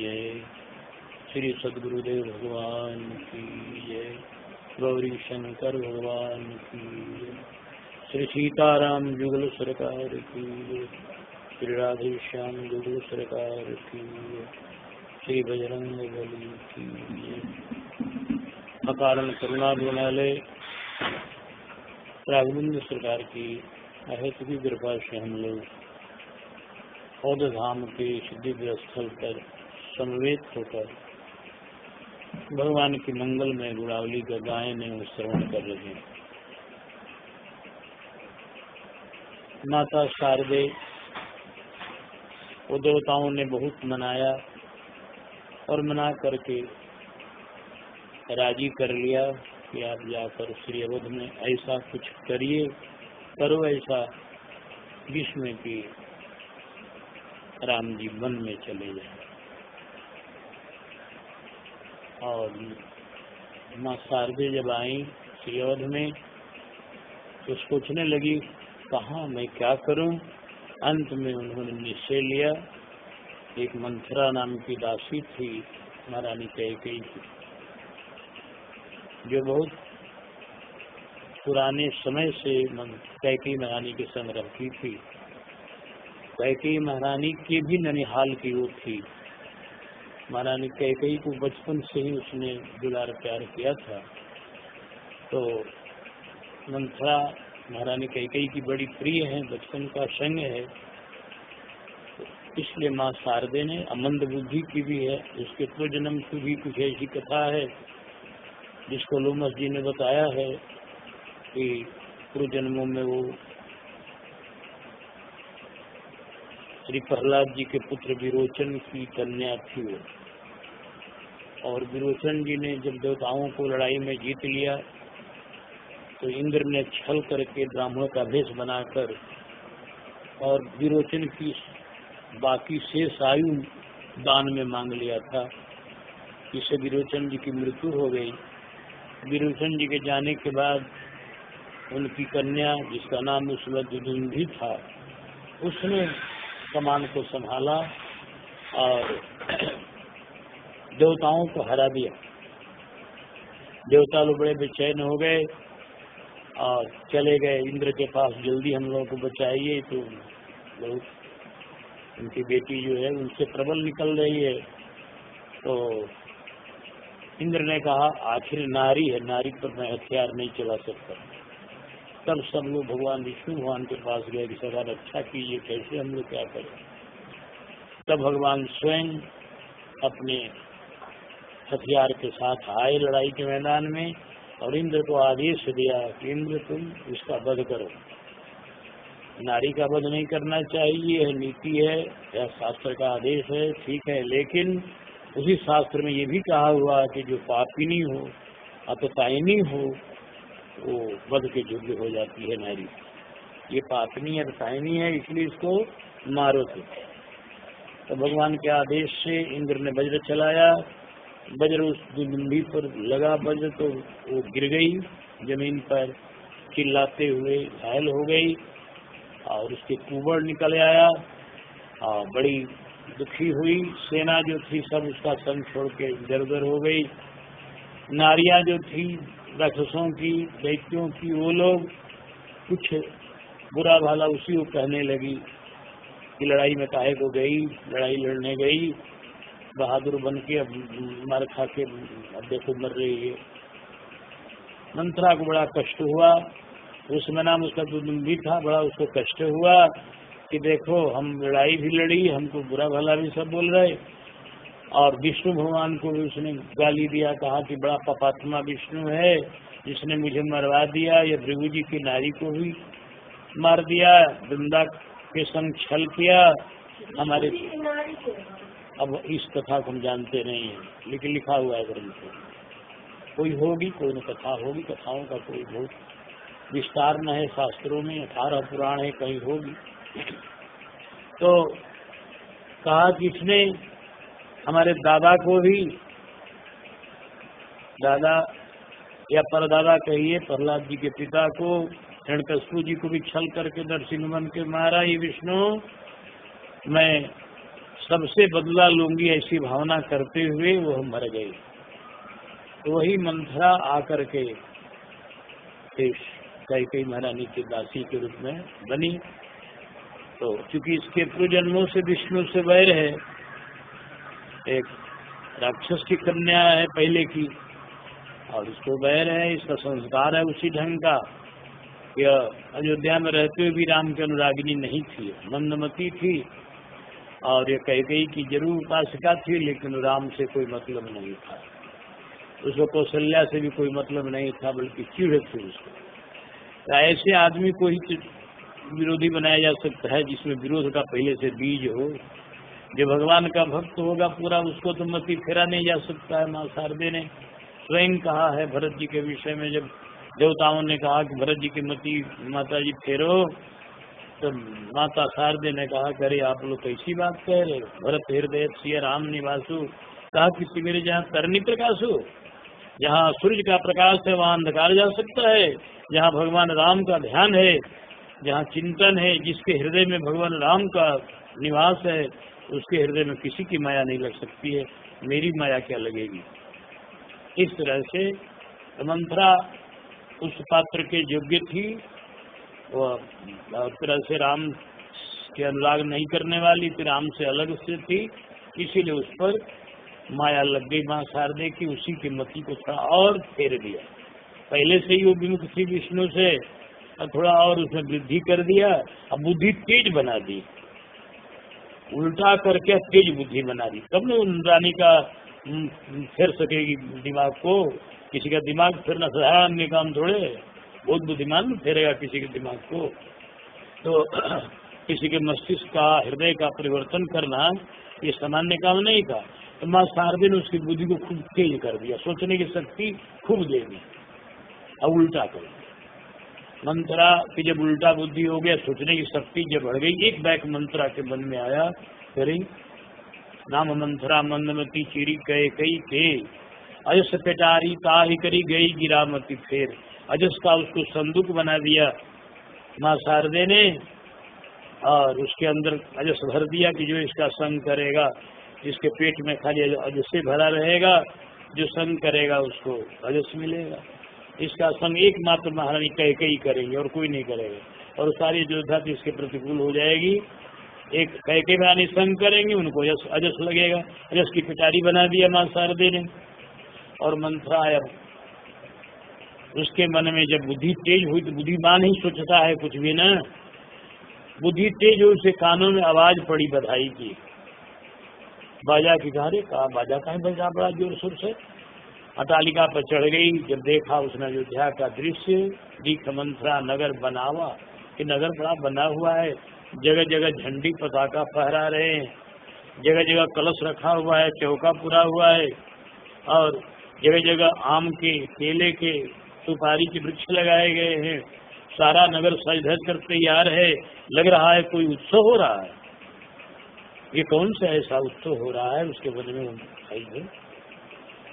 जय। श्री सद्गुरुदेव भगवान की जय। गौरी शंकर भगवान की जय। श्री सीताराम जुगल सरकार की जय। श्री राधे श्याम जुगल सरकार की जय। श्री बजरंग बली की जय। अकारण करुणा गुणालय राघवेंद्र सरकार की अहेतु की कृपा से हम लोग बौद्ध धाम के सिद्धि स्थल पर समवेत होकर भगवान की मंगल में गुणावली का गायन एवं श्रवण कर रहे हैं। माता शारदे वो देवताओं ने बहुत मनाया और मना करके राजी कर लिया कि आप जाकर श्री अवध में ऐसा कुछ करिए, करो ऐसा जिसमें कि राम जी वन में चले जाए। और माँ शारदे जब आई श्री अवध में तो सोचने लगी कहाँ मैं क्या करूं। अंत में उन्होंने निश्चय लिया। एक मंथरा नाम की दासी थी महारानी कैकेयी की, जो बहुत पुराने समय से कैकेयी महारानी के संग रहती थी। कैकेयी महारानी के भी ननिहाल की वो थी। महारानी कैकेयी को बचपन से ही उसने दुलार प्यार किया था। तो मंथरा महारानी कैकेयी की बड़ी प्रिय है, बचपन का संग है। इसलिए माँ शारदे ने अमंद बुद्धि की भी है, उसके पूर्वजन्म की भी कुछ ऐसी कथा है जिसको लोमस जी ने बताया है कि पूर्वजन्मों में वो श्री प्रहलाद जी के पुत्र विरोचन की कन्या थी वो। और विरोचन जी ने जब देवताओं को लड़ाई में जीत लिया तो इंद्र ने छल करके ब्राह्मण का भेष बनाकर और विरोचन की बाकी शेष आयु दान में मांग लिया था। इससे विरोचन जी की मृत्यु हो गई। विरोचन जी के जाने के बाद उनकी कन्या, जिसका नाम उस वक्त दुंदुभि था, उसने कमान को संभाला और देवताओं को हरा दिया। देवता लोग बड़े बेचैन हो गए और चले गए इंद्र के पास, जल्दी हम लोगों को बचाइए। तो बहुत उनकी बेटी जो है उनसे प्रबल निकल रही है। तो इंद्र ने कहा आखिर नारी है, नारी पर मैं हथियार नहीं चला सकता। तब सब लोग भगवान विष्णु भगवान के पास गए कि सदा रक्षा कीजिए, कैसे हम लोग क्या करें। तब भगवान स्वयं अपने हथियार के साथ आए लड़ाई के मैदान में और इंद्र को आदेश दिया कि इंद्र तुम इसका वध करो। नारी का वध नहीं करना चाहिए, यह नीति है, यह शास्त्र का आदेश है, ठीक है, लेकिन उसी शास्त्र में ये भी कहा हुआ कि जो पापिनी हो, अततायनी हो, वो वध के योग्य हो जाती है नारी। ये पापिनी अततायनी है, इसलिए इसको मारो। तो भगवान के आदेश से इंद्र ने वज्र चलाया। वज्र उस दुंदुभि पर लगा, वज्र तो वो गिर गई जमीन पर, चिल्लाते हुए घायल हो गई और उसके कुबड़ निकल आया और बड़ी दुखी हुई। सेना जो थी सब उसका संग छोड़ के इधर उधर हो गई। नारियां जो थी राक्षसों की, दैत्यों की, वो लोग कुछ बुरा भला उसी को कहने लगी कि लड़ाई में काहे को गई, लड़ाई लड़ने गई, बहादुर बन के अब मार खा के अब देखो मर रही है। मंथरा को बड़ा कष्ट हुआ। उसमें नाम उसका दुंदुभि था। बड़ा उसको कष्ट हुआ कि देखो हम लड़ाई भी लड़ी, हमको बुरा भला भी सब बोल रहे। और विष्णु भगवान को भी उसने गाली दिया, कहा कि बड़ा पापात्मा विष्णु है जिसने मुझे मरवा दिया। ये भृगु जी की नारी को भी मार दिया, वृंदा के संग छल किया हमारे। अब इस कथा को हम जानते नहीं है, लेकिन लिखा हुआ है ग्रंथ में। कोई होगी, कोई न कथा होगी, कथाओं का कोई बहुत विस्तार न है शास्त्रों में, 18 पुराण है, कहीं होगी। तो कहा कि इसने हमारे दादा को भी, दादा या परदादा कहिए, प्रहलाद जी के पिता को, हिरण्यकशिपु जी को भी छल करके नरसिंह बन के मारा। ये विष्णु, मैं सबसे बदला लूंगी ऐसी भावना करते हुए वह मर गई। तो वही मंथरा आकर के कैकेयी महारानी की दासी के रूप में बनी। तो चूंकि इसके पूर्व जन्मों से विष्णु से वैर है, एक राक्षस की कन्या है पहले की, और इसको वैर है, इसका संस्कार है उसी ढंग का कि अयोध्या में रहते हुए भी राम की अनुरागिनी नहीं थी, मंदमती थी, और ये कैकेयी की जरूर उपासिका थी, लेकिन राम से कोई मतलब नहीं था, उसको कौशल्या से भी कोई मतलब नहीं था, बल्कि चिढ़ थी उसको। तो ऐसे आदमी को ही विरोधी बनाया जा सकता है जिसमें विरोध का पहले से बीज हो। जो भगवान का भक्त होगा पूरा, उसको तो मति फेरा नहीं जा सकता है। माँ शारदे ने स्वयं कहा है भरत जी के विषय में, जब देवताओं ने कहा कि भरत जी की मति माता जी फेरो, तो माता शारदे ने कहा करे आप लोग कैसी बात कह रहे, भरत हृदय सिय राम निवासु, कहा कि मेरे जहाँ तरनी प्रकाश हो, जहाँ सूर्य का प्रकाश है वहाँ अंधकार जा सकता है, जहाँ भगवान राम का ध्यान है, जहाँ चिंतन है, जिसके हृदय में भगवान राम का निवास है, उसके हृदय में किसी की माया नहीं लग सकती है, मेरी माया क्या लगेगी। इस तरह से मंथरा उस पात्र के योग्य थी, वह एक तरह से राम के अनुराग नहीं करने वाली थी, राम से अलग से थी, इसीलिए उस पर माया लग गई माँ शारदे की, उसी की मति को थोड़ा और फेर दिया। पहले से ही वो विमुख थी विष्णु से, और थोड़ा और उसमें वृद्धि कर दिया, अब बुद्धि तेज बना दी, उल्टा करके तेज बुद्धि बना दी, तब न उन रानी का फेर सकेगी दिमाग को। किसी का दिमाग फेरना साधारण काम थोड़े, बहुत बुद्धिमान फेरेगा किसी के दिमाग को। तो किसी के मस्तिष्क का, हृदय का परिवर्तन करना ये सामान्य काम नहीं था। तो माँ शारदे ने उसकी बुद्धि को खूब तेज कर दिया, सोचने की शक्ति खूब दे दी, अब उल्टा कर दिया। मंथरा की जब उल्टा बुद्धि हो गया, सोचने की शक्ति जब बढ़ गई, एक बैक मंथरा के मन में आया, करे नाम मंथरा मंदमती चिरी कैकेयी थे, अजस पेटारी ताही करी गई गिरामती फेर। अजस का उसको संदूक बना दिया माँ शारदे ने, और उसके अंदर अजस भर दिया कि जो इसका संग करेगा, जिसके पेट में खाली अजस से भरा रहेगा, जो संग करेगा उसको अजस मिलेगा। इसका संग एकमात्र महारानी कैकेयी करेंगे और कोई नहीं करेगा, और सारी योद्धा इसके प्रतिकूल हो जाएगी। एक कैकेयी महारानी संग करेंगे, उनको अजस लगेगा, अजस की पिटारी बना दिया माँ शारदे ने। और मंथरा आया, उसके मन में जब बुद्धि तेज हुई, तो बुद्धिमान ही सोचता है कुछ भी ना, बुद्धि तेज हुई, उसके कानों में आवाज पड़ी बधाई की, बाजा की, रे कहा बाजा कहीं बजा बड़ा जोर शोर से। अटालिका पर चढ़ गई, जब देखा उसने अयोध्या का दृश्य, दीख मंथरा नगर बनावा, कि नगर बड़ा बना हुआ है, जगह जगह झंडी पताका फहरा रहे हैं, जगह जगह कलश रखा हुआ है, चौका पूरा हुआ है, और जगह जगह आम के, केले के, सुपारी के वृक्ष लगाए गए हैं, सारा नगर सज धज कर तैयार है, लग रहा है कोई उत्सव हो रहा है। ये कौन सा ऐसा उत्सव हो रहा है, उसके बारे में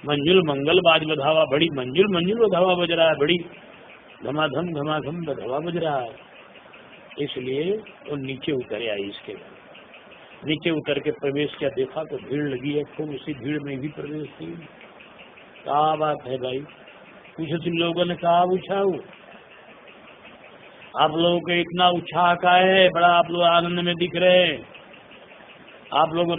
मंजुल मंगल बाज बधावा, बड़ी मंजुल मंजुल बधावा बज रहा है, बड़ी धमाधम बधावा बज रहा है। इसलिए वो नीचे उतर आई, इसके नीचे उतर के प्रवेश किया, देखा तो भीड़ लगी है खूब, उसी भीड़ में भी प्रवेश की। क्या बात है भाई, कुछ लोगों ने कहा उछाऊ, आप लोगों को इतना उत्साह का है, बड़ा आप लोग आनंद में दिख रहे हैं, आप लोग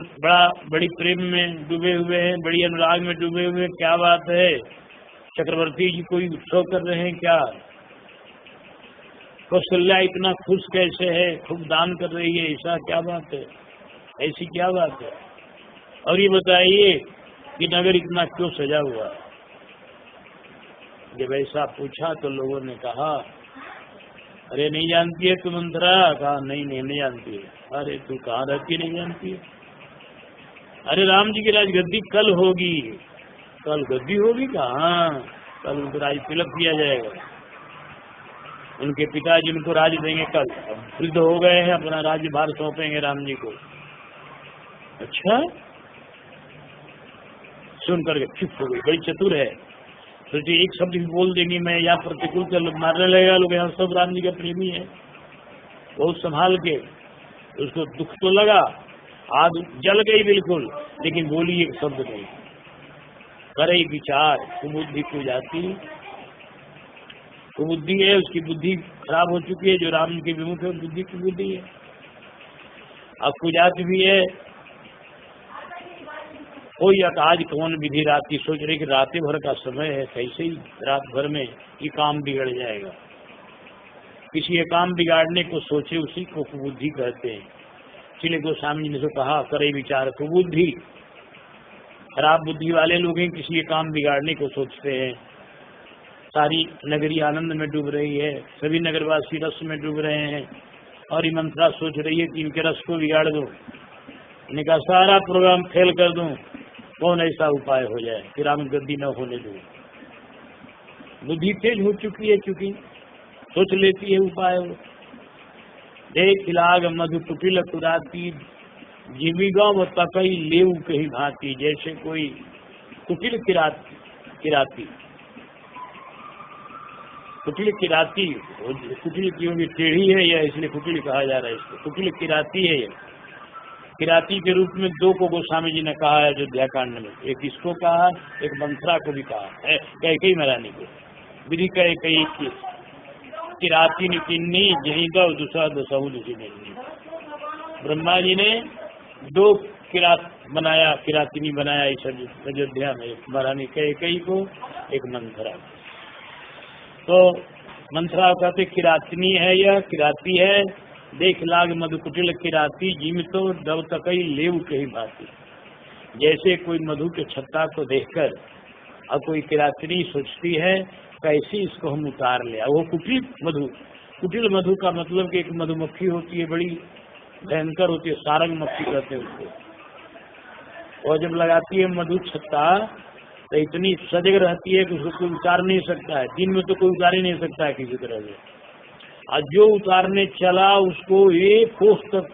बड़ी प्रेम में डूबे हुए हैं, बड़ी अनुराग में डूबे हुए हैं, क्या बात है, चक्रवर्ती जी कोई उत्सव कर रहे हैं क्या, कौशल्या इतना खुश कैसे है, खूब दान कर रही है, ऐसा क्या बात है, ऐसी क्या बात है। और ये बताइए कि नगर इतना क्यों सजा हुआ है। जब ऐसा पूछा तो लोगों ने कहा, अरे नहीं जानती है तू मंथरा, कहा नहीं जानती है। अरे तू कहाँ रहती नहीं जानती है, अरे राम जी की राजगद्दी कल होगी। कल गद्दी होगी कहाँ, कल उनको राज तिलक किया जाएगा, उनके पिताजी उनको राज देंगे, कल वृद्ध हो गए हैं, अपना राज्य भार सौंपेंगे राम जी को। अच्छा, सुन करके चुप हो गई, बड़ी चतुर है, सोचिए एक शब्द भी बोल देंगी मैं यहाँ प्रतिकूल से मारने लगेगा लोग, यहाँ सब राम जी का प्रेमी है। बहुत संभाल के, उसको दुख तो लगा, आग जल गई बिल्कुल, लेकिन बोली एक शब्द नहीं। करे विचार कुबुद्धि को जाती, कुबुद्धि है, उसकी बुद्धि खराब हो चुकी है, जो राम के विमुख है बुद्धि की बुद्धि है। अब कुजात भी है, कोई आज कौन विधि रात की सोच रही कि रातें भर का समय है, कैसे ही रात भर में ये काम बिगड़ जाएगा। किसी काम बिगाड़ने को सोचे उसी को कुबुद्धि कहते हैं। इसलिए गोस्वामी ने जो कहा करे विचार कुबुद्धि, खराब बुद्धि वाले लोग हैं, किसी काम बिगाड़ने को सोचते हैं। सारी नगरी आनंद में डूब रही है, सभी नगरवासी रस में डूब रहे हैं, और ये मंत्रा सोच रही है कि इनके रस को बिगाड़ दूं, इनका सारा प्रोग्राम फेल कर दूं, कौन ऐसा उपाय हो जाए कि राम गद्दी न होने दूं। बुद्धि तेज हो चुकी है, चूंकि सोच लेती है उपाय। देख लाग मधु कुटिल कुराती, जीविगौ तकई लेव कही भांति। जैसे कोई कुटिल किराती, कुटिल किराती, कुटिल क्योंकि टेढ़ी है या इसलिए कुटिल कहा जा रहा है इसको, कुटिल किराती है। ये किराती के रूप में दो को गोस्वामी जी ने कहा है अयोध्या कांड में, एक इसको कहा, एक मंथरा को भी कहा है, कैकेयी महारानी को। विधि कैकेयी की किराती ने किन्नी यही गौ दूसरा दसहु दूसरी नहीं। ब्रह्मा जी ने दो किरात बनाया, किरातिनी बनाया इस अयोध्या में, एक महारानी कैकेयी को, एक मंथरा। तो मंथरा कहते किरातिनी है, यह किराती है। देख लाग मधु कुटिल किराती, जीवितो दव तकई लेव कही भांति। जैसे कोई मधु के छत्ता को देखकर अब कोई किरातिनी सोचती है कैसे इसको हम उतार ले। वो कुटिल मधु, कुटिल मधु का मतलब कि एक मधुमक्खी होती है, बड़ी भयंकर होती है, सारंग मक्खी कहते हैं उसको। और जब लगाती है मधु छत्ता तो इतनी सजग रहती है कि उसको कोई उतार नहीं सकता है। दिन में तो कोई उतार ही नहीं सकता है किसी तरह से, और जो उतारने चला उसको एक कोस तक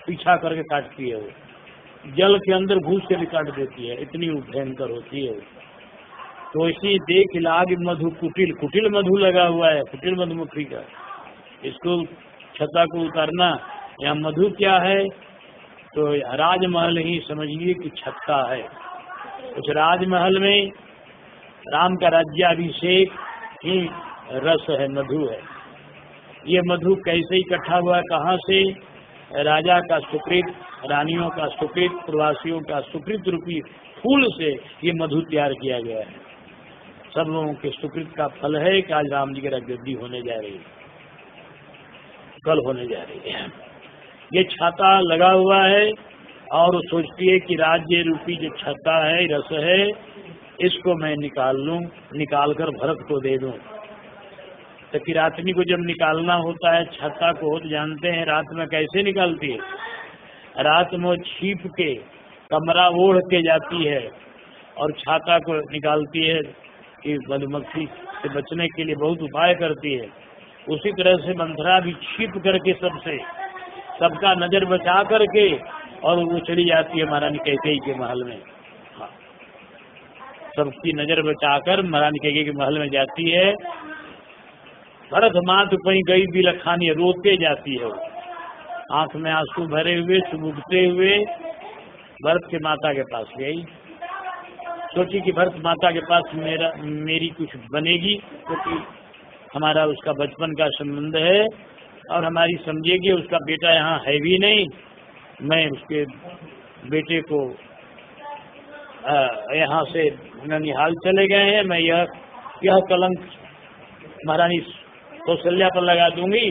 पीछा करके काटती है। वो जल के अंदर घुस के भी काट देती है, इतनी भयंकर होती है। तो इसी देख लाग मधु कुटिल, कुटिल मधु लगा हुआ है, कुटिल मधुमक्खी का, इसको छत्ता को उतारना। यहाँ मधु क्या है तो राजमहल ही समझिए कि छत्ता है। उस राजमहल में राम का राज्याभिषेक ही रस है, मधु है। ये मधु कैसे इकट्ठा हुआ, कहाँ से? राजा का सुकृत, रानियों का सुकृत, प्रवासियों का सुकृत रूपी फूल से ये मधु तैयार किया गया है। सब लोगों के सुकृत का फल है कि आज राम जी की राज्यगद्दी होने जा रही है, कल होने जा रही है। ये छाता लगा हुआ है और वो सोचती है कि राज्य रूपी जो छत्ता है, रस है, इसको मैं निकाल लूं, निकाल कर भरत को दे दूं। तो किरातनी को जब निकालना होता है छत्ता को, तो जानते हैं रात में कैसे निकालती है। रात में छिप के कमरा ओढ़ के जाती है और छाता को निकालती है कि मधुमक्खी से बचने के लिए बहुत उपाय करती है। उसी तरह से मंथरा भी छिप करके सबसे, सबका नजर बचा करके और वो चली जाती है महारानी कैकेयी के महल में। हाँ, सबकी नजर बचाकर महारानी कैकेयी के महल में जाती है। भरत मात पई गई बिलखानी, रोते जाती है वो, आंख में आंसू भरे हुए, चुभुकते हुए भरत के माता के पास गई। सोची कि भरत माता के पास मेरी कुछ बनेगी, क्योंकि हमारा उसका बचपन का संबंध है और हमारी समझेगी उसका बेटा यहाँ है भी नहीं, मैं उसके बेटे को यहाँ से ननिहाल चले गए हैं, मैं यह कलंक महारानी कौशल्या पर लगा दूंगी।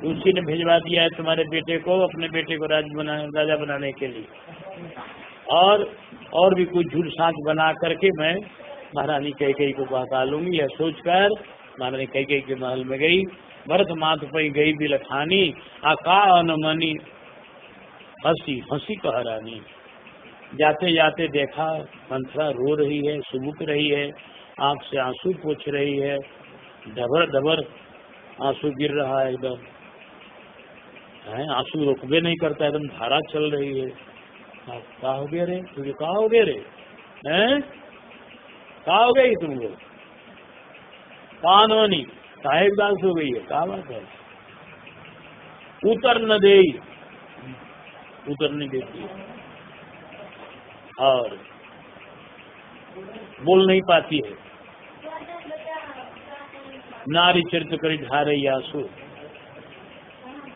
उसी ने भिजवा दिया है तुम्हारे बेटे को, अपने बेटे को राजा बनाने के लिए, और भी कुछ झूठ साँच बना करके मैं महारानी कैकेयी को बहका लूंगी। यह सोचकर महारानी कैकेयी के महल में गई। भरत माथ पर गई बिलखानी, आका अनमनी हंसी हंसी कहरानी। जाते जाते देखा मंथरा रो रही है, सुबुक रही है, आंख से आंसू पोंछ रही है, धबर धबर आंसू गिर रहा है, एकदम आंसू रुकबे नहीं करता, एकदम धारा चल रही है। कहा हो गया रे तुझे, कहा हो गया रे, हैं कहा हो गई तुमको, कानोनी साहेब दास हो गई है, कहा बात है। उतर न दे, उतरने देती है और बोल नहीं पाती है। नारी चरित्र कर ढारे आंसू,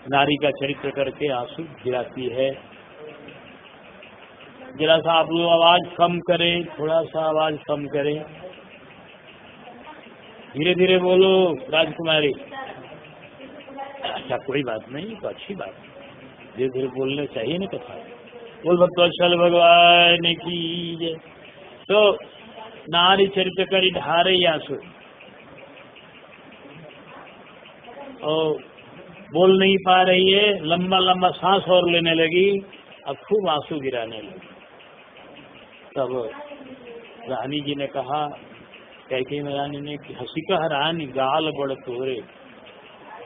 नारी का चरित्र करके आंसू गिराती है। जरा सा आप लोग आवाज कम करें, थोड़ा सा आवाज कम करें, धीरे धीरे बोलो राजकुमारी। अच्छा कोई बात नहीं, तो अच्छी बात है, धीरे धीरे बोलने चाहिए ना कथा। बोल भक्तवत्सल भगवान की जय। तो नारी चरित्र करी ढारे आंसू, और बोल नहीं पा रही है, लंबा लंबा सांस और लेने लगी, अब खूब आंसू गिराने लगी। तब रानी जी ने कहा, कैकेयी रानी ने कि हंसिका रानी गाल बड़ तोरे,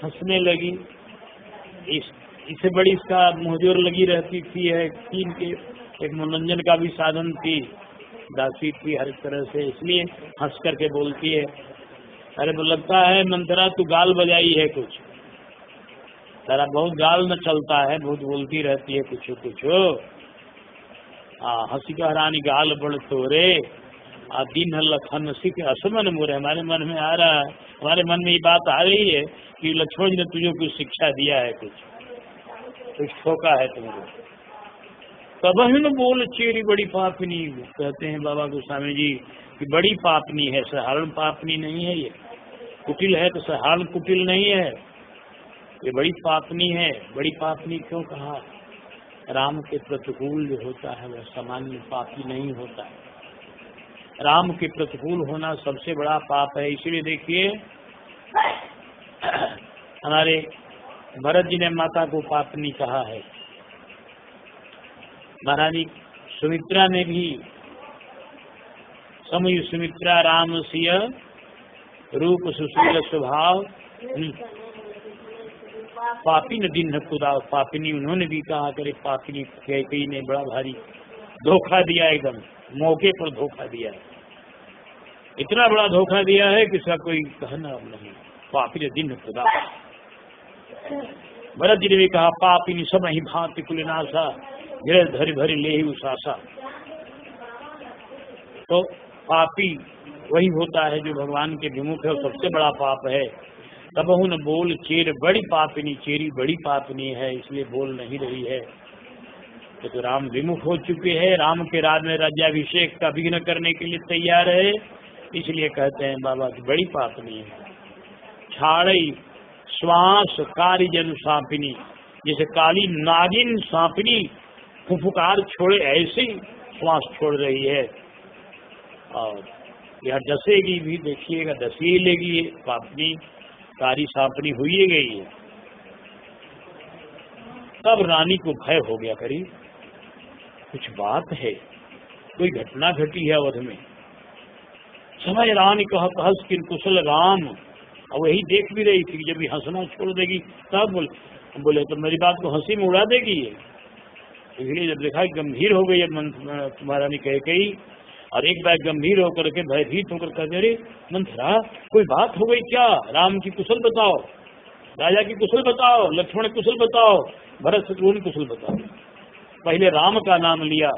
हंसने लगी। इससे बड़ी इसका मुहजोर लगी रहती थी है कि इनके एक मनोरंजन का भी साधन थी, दासी थी हर तरह से, इसलिए हंस करके बोलती है। अरे तो लगता है मंथरा तू गाल बजाई है कुछ, तेरा बहुत गाल न चलता है, बहुत बोलती रहती है कुछ कुछ। हंसिका रानी गाल बड़ तोरे, दिन लखन सिख असमन मोरे। हमारे मन में आ रहा है, हमारे मन में ये बात आ रही है कि लक्ष्मण जी ने तुझे कुछ शिक्षा दिया है, कुछ ठोका है तुमको। तब ही न बोल चेरी बड़ी पापनी, कहते हैं बाबा गोस्वामी जी कि बड़ी पापनी है, साधारण पापनी नहीं है ये, कुटिल है तो साधारण कुटिल नहीं है, ये बड़ी पापनी है। बड़ी पापनी क्यों कहा? राम के प्रतिकूल जो होता है वह सामान्य पापी नहीं होता है, राम के प्रतिकूल होना सबसे बड़ा पाप है। इसलिए देखिए हमारे भरत जी ने माता को पापनी कहा है, महारानी सुमित्रा ने भी, समयु सुमित्रा राम सिय रूप सुशील स्वभाव पापिन दिन खुदा, पापिनी उन्होंने भी कहा करे पापिनी कैकेयी ने बड़ा भारी धोखा दिया, एकदम मौके पर धोखा दिया, इतना बड़ा धोखा दिया है कि इसका कोई कहना नहीं। पापिन दिन खुदा, भरत जी ने भी कहा पापिनी सब ही भांति कुलनाशा, गिर धरि भरी ले ही उसासा। तो पापी वही होता है जो भगवान के विमुख है, सबसे बड़ा पाप है। तब न बोल चेर बड़ी पापिनी, चेरी बड़ी पापिनी है, इसलिए बोल नहीं रही है। तो राम विमुख हो चुके हैं, राम के राज में राज्याभिषेक का विघ्न करने के लिए तैयार है, इसलिए कहते हैं बाबा की बड़ी पापिनी है। छाड़ई श्वास कार्य जन सांपिनी, जैसे काली नागिन सांपिनी फुफुकार छोड़े ऐसे श्वास छोड़ रही है, और यह डसेगी भी, देखिएगा डसी लेगी, पापनी कारी सांपनी हुई गई है। तब रानी को भय हो गया, करीब कुछ बात है, कोई घटना घटी है अवध में। समय रानी कहा कहस किन कुशल राम, और वही देख भी रही थी, जब ये हंसना छोड़ देगी तब बोले तो मेरी बात को हंसी में उड़ा देगी ये। इसलिए जब देखा गंभीर हो गई महारानी कैकेयी, और एक बार गंभीर होकर के भयभीत होकर कहते अरे मंथरा कोई बात हो गई क्या, राम की कुशल बताओ, राजा की कुशल बताओ, लक्ष्मण की कुशल बताओ, भरत शत्रुघ्न कुशल बताओ। पहले राम का नाम लिया,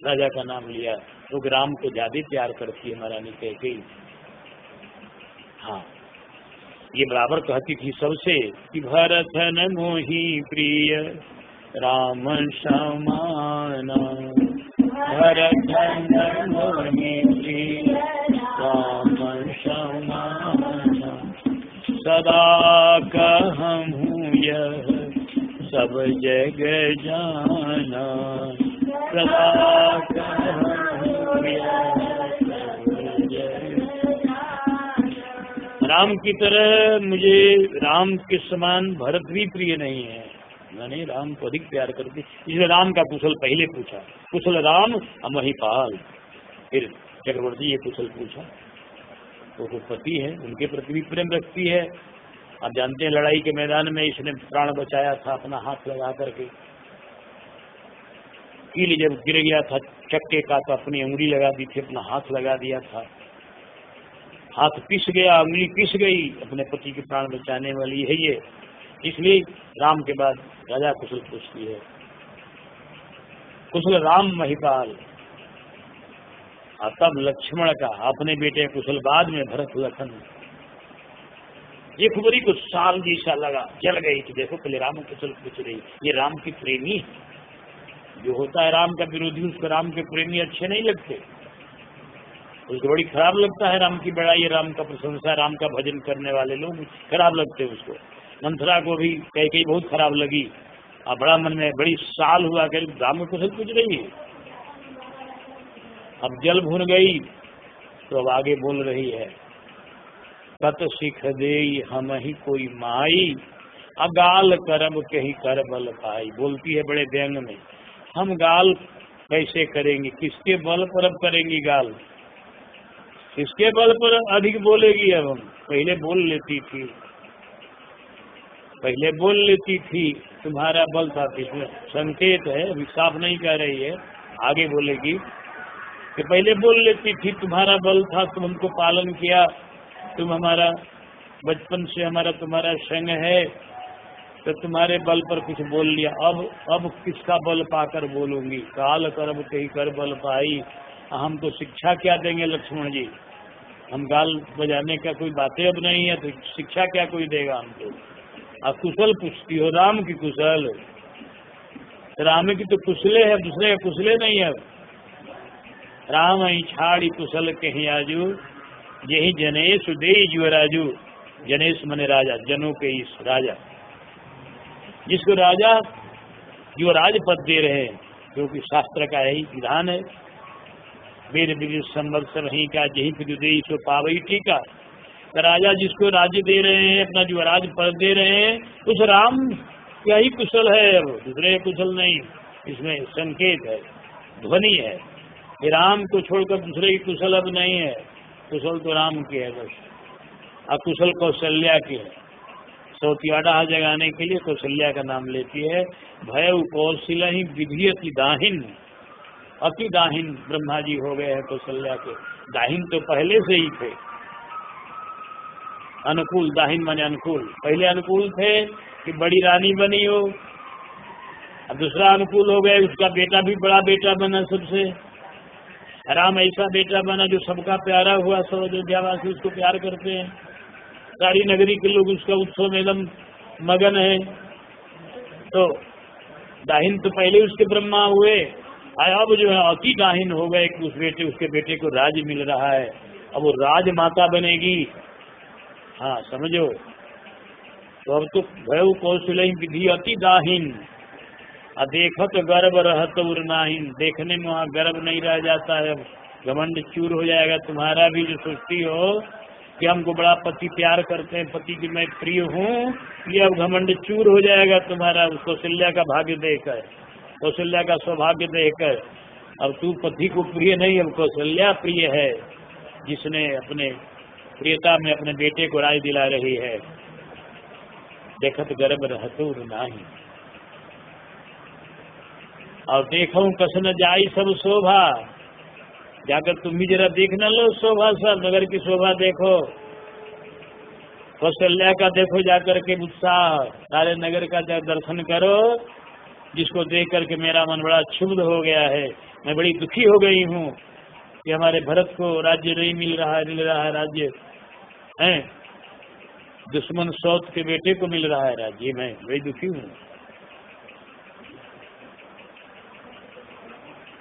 राजा का नाम लिया, क्योंकि राम को ज्यादा प्यार करती है महारानी कैकेयी। हाँ, ये बराबर कहती थी सबसे कि भरत न मोहि प्रिय राम समाना, भरत न मोहि प्रिय राम समाना, सदा कहूँ यह सब जग जाना, सदा कहूँ यह सब जग। राम की तरह मुझे राम के समान भरत भी प्रिय नहीं है, मैंने राम को अधिक प्यार करती, इसलिए राम का कुशल पहले पूछा, कुशल राम महिपाल। फिर चक्रवर्ती ये कुशल पूछा, तो पति है, उनके प्रति भी प्रेम रखती है। आप जानते हैं लड़ाई के मैदान में इसने प्राण बचाया था अपना हाथ लगा करके, कील जब गिर गया था चक्के का तो अपनी उंगली लगा दी थी, अपना हाथ लगा दिया था, हाथ पिस गया, उंगली पिस गई, अपने पति के प्राण बचाने वाली है ये। इसलिए राम के बाद राजा कुशल पूछती है। कुशल राम महिपाल। और तब लक्ष्मण का अपने बेटे कुशल, बाद में भरत लखन। ये खुबरी को साल जैसा लगा, जल गई कि देखो पहले राम कुशल पूछ रही। ये राम की प्रेमी, जो होता है राम का विरोधी उसको राम के प्रेमी अच्छे नहीं लगते, उसको बड़ी खराब लगता है। राम की बड़ाई, राम का प्रशंसा, राम का भजन करने वाले लोग खराब लगते हैं उसको। मंथरा को भी कई बहुत खराब लगी और बड़ा मन में बड़ी साल हुआ कि राम कुशल पूछ रही है। अब जल भून गई तो अब आगे बोल रही है, कत सिख दे हम ही कोई माई, अगाल करब कहीं कर बल पाई। बोलती है बड़े व्यंग में, हम गाल कैसे करेंगे, किसके बल पर अब करेंगी गाल, किसके बल पर अधिक बोलेगी। अब हम पहले बोल लेती थी, पहले बोल लेती थी, तुम्हारा बल था। इसमें संकेत है, अभी साफ नहीं कह रही है, आगे बोलेगी कि पहले बोल लेती थी, तुम्हारा बल था, तुम हमको पालन किया, तुम हमारा बचपन से हमारा तुम्हारा संग है, तो तुम्हारे बल पर कुछ बोल लिया। अब किसका बल पाकर बोलूंगी, काल करब कहीं कर बल पाई। हमको शिक्षा क्या देंगे लक्ष्मण जी, हम गाल बजाने का कोई बातें अब नहीं है, तो शिक्षा क्या कोई देगा हमको। अब कुशल पूछती हो, राम की कुशल, राम की तो कुशले है, दूसरे का कुशले नहीं है। राम ही छाड़ी कुशल कहीं आजू, यही जनेश दे युवराजू। जनेश मने राजा, जनों के इस राजा, जिसको राजा युवराज पद दे रहे हैं, क्योंकि शास्त्र का यही विधान है, वेद विधि संवत्सर ही का यही फिर सो पावई टीका। तो राजा जिसको राज्य दे रहे हैं, अपना युवराज पद दे रहे हैं, उस राम क्या ही कुशल है, अब दूसरे कुशल नहीं। इसमें संकेत है, ध्वनि है। राम को छोड़कर दूसरे की कुशल अब नहीं है, कुशल तो राम की है बस। अकुशल कौशल्या की है, सौतियाडा जगाने के लिए कौशल्या का नाम लेती है। भय कौशल ही विधि अति दाहिन, अति दाहिन ब्रह्मा जी हो गए हैं कौशल्या के। दाहिन तो पहले से ही थे, अनुकूल, दाहिन माने अनुकूल। पहले अनुकूल थे कि बड़ी रानी बनी हो, अब दूसरा अनुकूल हो गए, उसका बेटा भी बड़ा बेटा बना सबसे। राम ऐसा बेटा बना जो सबका प्यारा हुआ, सब अयोध्यावासी उसको प्यार करते हैं, सारी नगरी के लोग उसका उत्सव में एकदम मगन है। तो दाहिन तो पहले उसके ब्रह्मा हुए, अब जो है अति दाहिन हो गए कि उसके बेटे को राज मिल रहा है, अब वो राज माता बनेगी। हाँ समझो, तो अब तो भय कौशल विधि अति दाहिन, देखत गर्व रहत उर नाहिन। देखने में वहाँ गर्व नहीं रह जाता है, घमंड चूर हो जाएगा तुम्हारा भी। जो सोचती हो कि हमको बड़ा पति प्यार करते हैं, पति की मैं प्रिय हूँ, ये अब घमंड चूर हो जाएगा तुम्हारा कौशल्या का भाग्य देखकर, कौशल्या का सौभाग्य देखकर। अब तू पति को प्रिय नहीं, अब कौशल्या प्रिय है, जिसने अपने प्रियता में अपने बेटे को राज दिला रही है। देखत गर्भ रहतुर नाही, और देखो कसन जाई सब शोभा। जाकर तुम भी जरा देख न लो शोभा, सब नगर की शोभा देखो, कौशल्या का देखो जाकर के उत्साह, सारे नगर का दर्शन करो, जिसको देख करके मेरा मन बड़ा क्षुब्ध हो गया है। मैं बड़ी दुखी हो गई हूँ कि हमारे भरत को राज्य नहीं मिल रहा है राज्य है, दुश्मन सौत के बेटे को मिल रहा है राज्य, मैं बड़ी दुखी हूँ।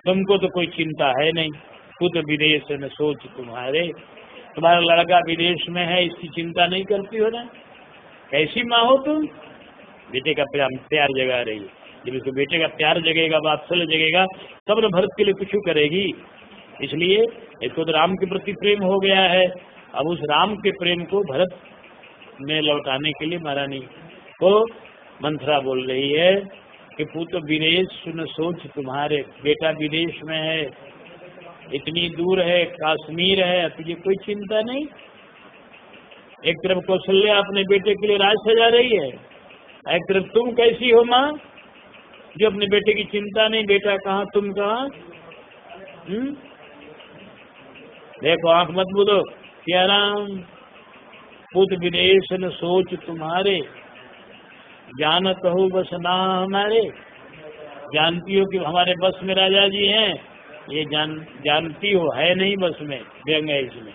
तुमको तो कोई चिंता है नहीं, खुद विदेश में सोच तुम्हारा लड़का विदेश में है, इसकी चिंता नहीं करती हो ना। कैसी माँ हो तुम, बेटे का प्यार जगा रही है। जब इसको बेटे का प्यार जगेगा, वात्सल्य जगेगा, तब न भरत के लिए कुछ करेगी। इसलिए इसको तो राम के प्रति प्रेम हो गया है, अब उस राम के प्रेम को भरत में लौटाने के लिए महारानी को मंथरा बोल रही है कि पुत्र विदेश सुन सोच तुम्हारे, बेटा विदेश में है, इतनी दूर है, कश्मीर है, तुझे कोई चिंता नहीं। एक तरफ कौशल्या अपने बेटे के लिए राज सजा रही है, एक तरफ तुम कैसी हो माँ जो अपने बेटे की चिंता नहीं, बेटा कहाँ तुम कहाँ। देखो आंख मत बोलो, क्या राम पुत्र विदेश न सोच तुम्हारे, जानत हो बस ना हमारे। जानती हो कि हमारे बस में राजा जी हैं, ये जानती हो, है नहीं बस में, व्यंग है इसमें।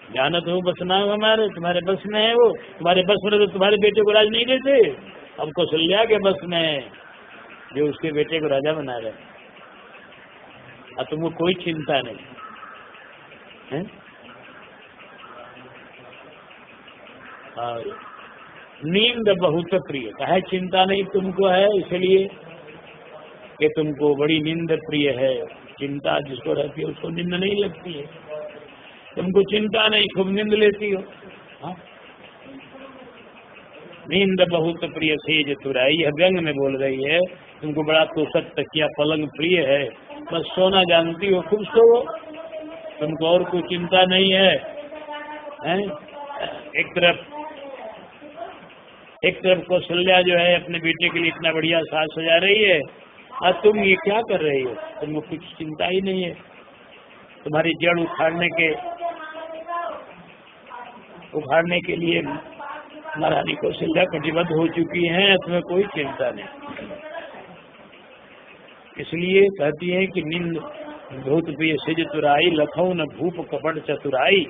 जानत हो बस ना हो हमारे, तुम्हारे बस में है वो, तुम्हारे बस में तो तुम्हारे बेटे को राज नहीं देते, अब कौशल्या के बस में है जो उसके बेटे को राजा बना रहे, और तुमको कोई चिंता नहीं है। नींद बहुत प्रिय, कहे चिंता नहीं तुमको है, इसलिए कि तुमको बड़ी नींद प्रिय है। चिंता जिसको रहती है उसको नींद नहीं लगती है, तुमको चिंता नहीं, खूब नींद लेती हो। हाँ? नींद बहुत प्रिय सेज तुराई, यह व्यंग में बोल रही है, तुमको बड़ा तोषक तकिया पलंग प्रिय है, बस सोना जानती हो, खूब सो, तुमको और कोई चिंता नहीं है, हैं? एक तरफ कौशल्या जो है अपने बेटे के लिए इतना बढ़िया साज सजा रही है, और तुम ये क्या कर रही हो, तुमको कुछ चिंता ही नहीं है। तुम्हारी जड़ उखाड़ने के लिए महारानी कौशल्या कटिबद्ध हो चुकी हैं, तुम्हें कोई चिंता नहीं। इसलिए कहती है कि निंद बहुत प्रिय सेज तुराई, लखौ न भूप कपट चतुराई,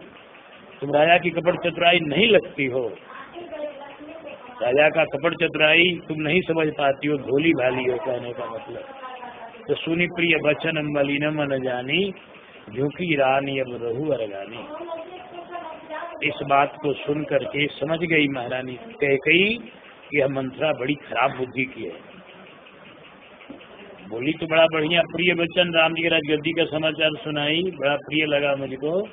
तुम राजा की कपट चतुराई नहीं लगती हो, राजा का कपट चतुराई तुम नहीं समझ पाती हो, भोली भाली हो, कहने का मतलब। तो सुनी प्रिय बचन मलिन मन जानी, झुकी रानी अब रहु अरगानी। इस बात को सुन करके समझ गई महारानी कैकेयी कि यह मंथरा बड़ी खराब बुद्धि की है। बोली तो बड़ा बढ़िया प्रिय वचन, राम जी के राजगद्दी का समाचार सुनाई, बड़ा प्रिय लगा मुझको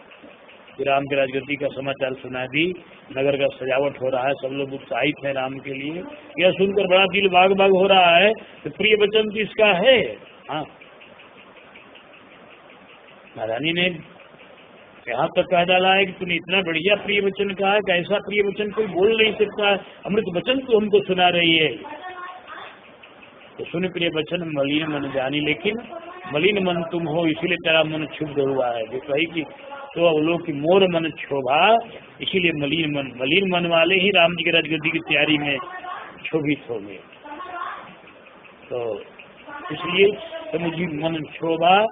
कि राम के राजगद्दी का समाचार सुना दी, नगर का सजावट हो रहा है, सब लोग उत्साहित है राम के लिए, यह सुनकर बड़ा दिल बाग बाग हो रहा है, तो प्रिय वचन तो इसका है। हाँ, महारानी ने यहाँ तक कह डाला है कि तूने इतना बढ़िया प्रिय वचन कहा है कि ऐसा प्रिय वचन कोई बोल नहीं सकता, अमृत वचन तो हमको सुना रही है। तो सुन प्रिय वचन मलिन मन जानी, लेकिन मलिन मन तुम हो इसीलिए तेरा मन क्षुब्ध हुआ है। जो कही कि तो अवलोक की मोर मन क्षोभा, इसीलिए मलिन मन वाले ही राम जी के राजगद्दी की तैयारी में क्षोभित हो गए। तो इसलिए मुझे मन क्षोभा,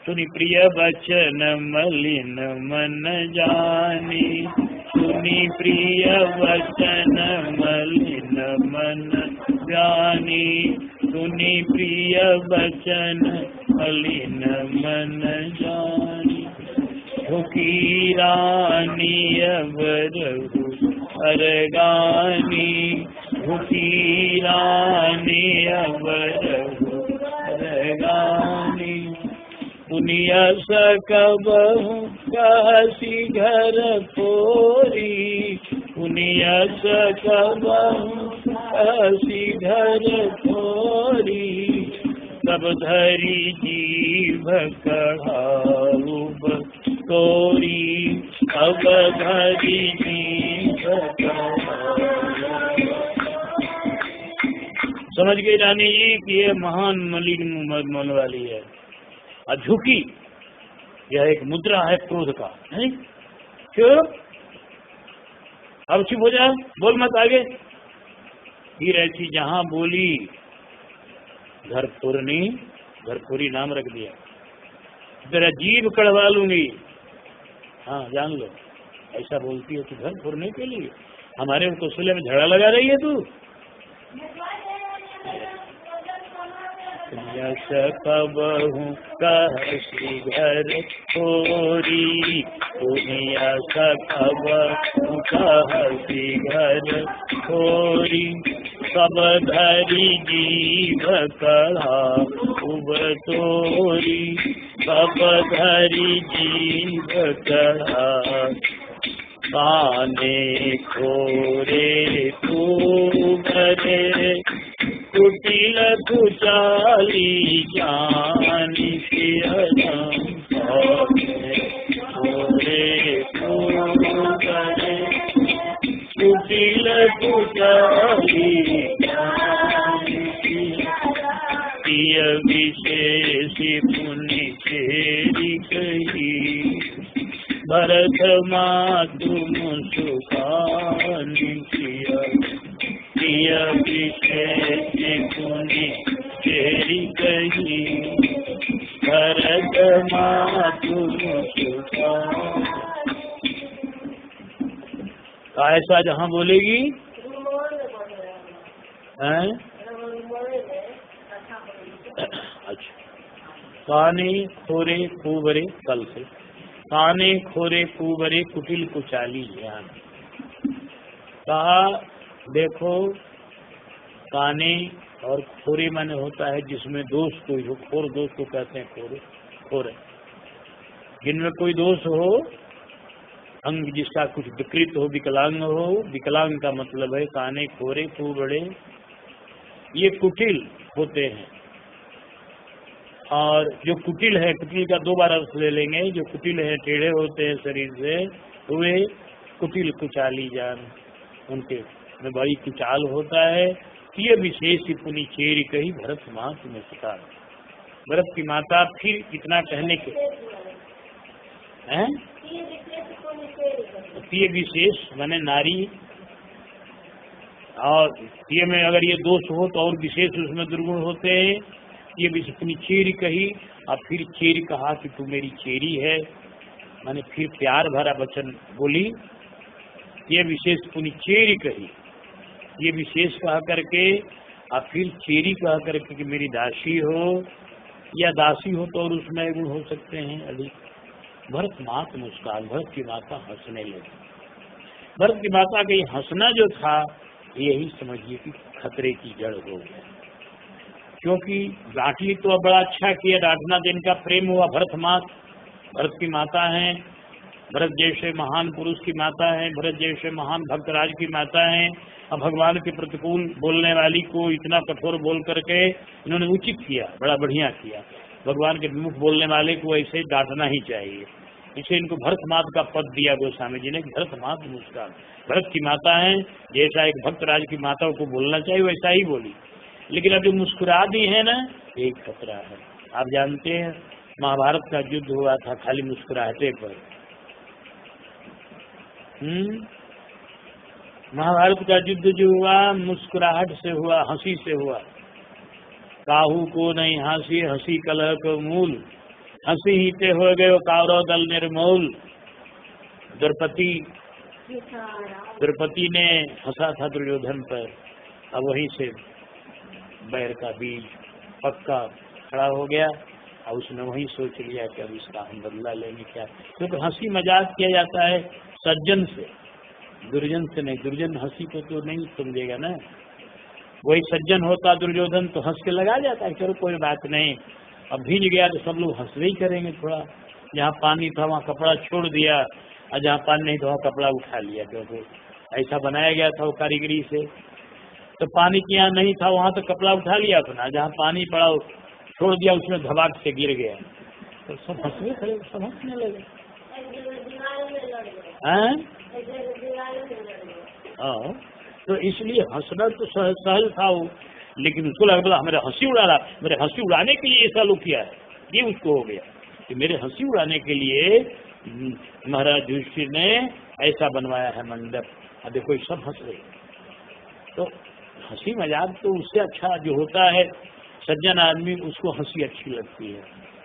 सुनी प्रिय वचन मलिन मन जानी, सुनी प्रिय वचन मलिन मन जानी, सुनी प्रिय वचन मलिन मन जानी, झुकी रानी अब रहु अरगानी, झुकी रानी अब रहु अरगानी, पुनिया सकबहु कहसी घर पोरी, पुनिया सकबहु कहसी घर पोरी, सब धरी जीभ कढ़ाऊ तोरी, अब धरी जीभ समझ गई रानी जी कि ये महान मलिन मन वाली है। झुकी यह एक मुद्रा है क्रोध का, नहीं? चुप, अब चुप हो जा, बोल मत आगे। फिर ऐसी जहां बोली घरपुरी नाम रख दिया, तेरा जीभ कड़वा लूंगी। हाँ जान लो, ऐसा बोलती है कि घर फोड़ने के लिए हमारे कौशल्या में झगड़ा लगा रही है तू। सकबहु कहसी घर छोरी, दुनिया सकबहु कहसी घर छोरी, सब धरी जीभ कढ़ाऊ तोरी, सब धरी जीभ कढ़ाऊ, काने खोरे तू भरे, कुटिल कुचाली जानी सियरम खोरे तू भरे, कुटिल कुचाली जानी सिय, विशेष पुनि तेरी कही, भरत मातु मुसुकानी किया, प्रिय विशेष पुनि कही भरत मातु मुस्कान। ऐसा जहाँ बोलेगी हैं? अच्छा, काने खोरे कुबरे, कल से काने खोरे कुबरे कुटिल कुचाली ज्ञान। कहा देखो, काने और खोरे माने होता है जिसमें दोष कोई हो, खोर दोष को कहते हैं खोरे, खोरे जिनमें कोई दोष हो, अंग जिसका कुछ विकृत हो, विकलांग हो। विकलांग का मतलब है काने खोरे कुबड़े, ये कुटिल होते हैं। और जो कुटिल है, कुटिल का दो बार अर्थ ले लेंगे। जो कुटिल है, टेढ़े होते हैं शरीर से, वे कुटिल कुचाली जान, उनके में बड़ी कुचाल होता है। ये विशेष पुनि चेरी कही भरत मात मुस्कान। भरत की माता फिर इतना कहने के हैं, ये विशेष माने नारी, और ये में अगर ये दोष हो तो और विशेष उसमें दुर्गुण होते हैं। ये विशेष अपनी चेरी कही, और फिर चेरी कहा कि तू मेरी चेरी है, मैंने फिर प्यार भरा वचन बोली। ये विशेष पुनि चेरी कही, ये विशेष कहा करके, और फिर चेरी कहा करके कि मेरी दासी हो या दासी हो, तो और उसमें गुण हो सकते हैं अधिक। भरत मात मुस्कान, भरत की माता हंसने लगी। भरत की माता का ये हंसना जो था, यही समझिए कि खतरे की जड़ हो गया। क्योंकि डांटी तो बड़ा अच्छा किया, डांटना तो इनका प्रेम हुआ। भरत की माता है, भरत जैसे महान पुरुष की माता है, भरत जैसे महान भक्तराज की माता है। अब भगवान के प्रतिकूल बोलने वाली को इतना कठोर बोल करके इन्होंने उचित किया, बड़ा बढ़िया किया। भगवान के विमुख बोलने वाले को ऐसे डांटना ही चाहिए। इसे इनको भरत मात का पद दिया गोस्वामी जी ने, भरत मात मुस्कान। भरत की माता है, जैसा एक भक्तराज की माता को बोलना चाहिए वैसा ही बोली। लेकिन अब जो मुस्कुरा दी है ना, एक खतरा है। आप जानते हैं महाभारत का युद्ध हुआ था खाली मुस्कुराहटे पर। महाभारत का युद्ध जो हुआ मुस्कुराहट से हुआ, हंसी से हुआ। काहू को नहीं हंसी, हंसी कलह को मूल, हंसी ही ते हो गए कौरव दल निर्मूल। द्रौपदी ने हंसा था दुर्योधन पर, अब वहीं से बैर का बीज पक्का खड़ा हो गया। और उसने वही सोच लिया कि अब इसका हम बदला लेंगे क्या। क्योंकि हंसी मजाक किया जाता है सज्जन से, दुर्जन से नहीं। दुर्जन हंसी को तो नहीं समझेगा ना, वही सज्जन होता दुर्योधन तो हंस के लगा जाता है, चलो कोई बात नहीं। अब भीज गया तो सब लोग हंस ही करेंगे थोड़ा। जहाँ पानी था वहाँ कपड़ा छोड़ दिया, और जहाँ पानी नहीं था वहाँ कपड़ा उठा लिया, क्योंकि ऐसा बनाया गया था वो कारीगरी से। तो पानी की यहाँ नहीं था वहाँ तो कपड़ा उठा लिया अपना, जहाँ पानी पड़ा छोड़ दिया, उसमें धबाक से गिर गया। तो सब हंसने खड़े, सब हंसने लगे। हाँ, तो इसलिए हंसना तो सहज था वो, लेकिन उसको लगा बोला मेरे हंसी उड़ा रहा, मेरे हंसी उड़ाने के लिए ऐसा लोग किया है। ये उसको हो गया कि मेरे हंसी उड़ाने के लिए महाराज युधिष्ठिर ने ऐसा बनवाया है मंडप। अब देखो सब हंस रहे। तो हंसी मजाक तो उससे अच्छा जो होता है सज्जन आदमी, उसको हंसी अच्छी लगती है,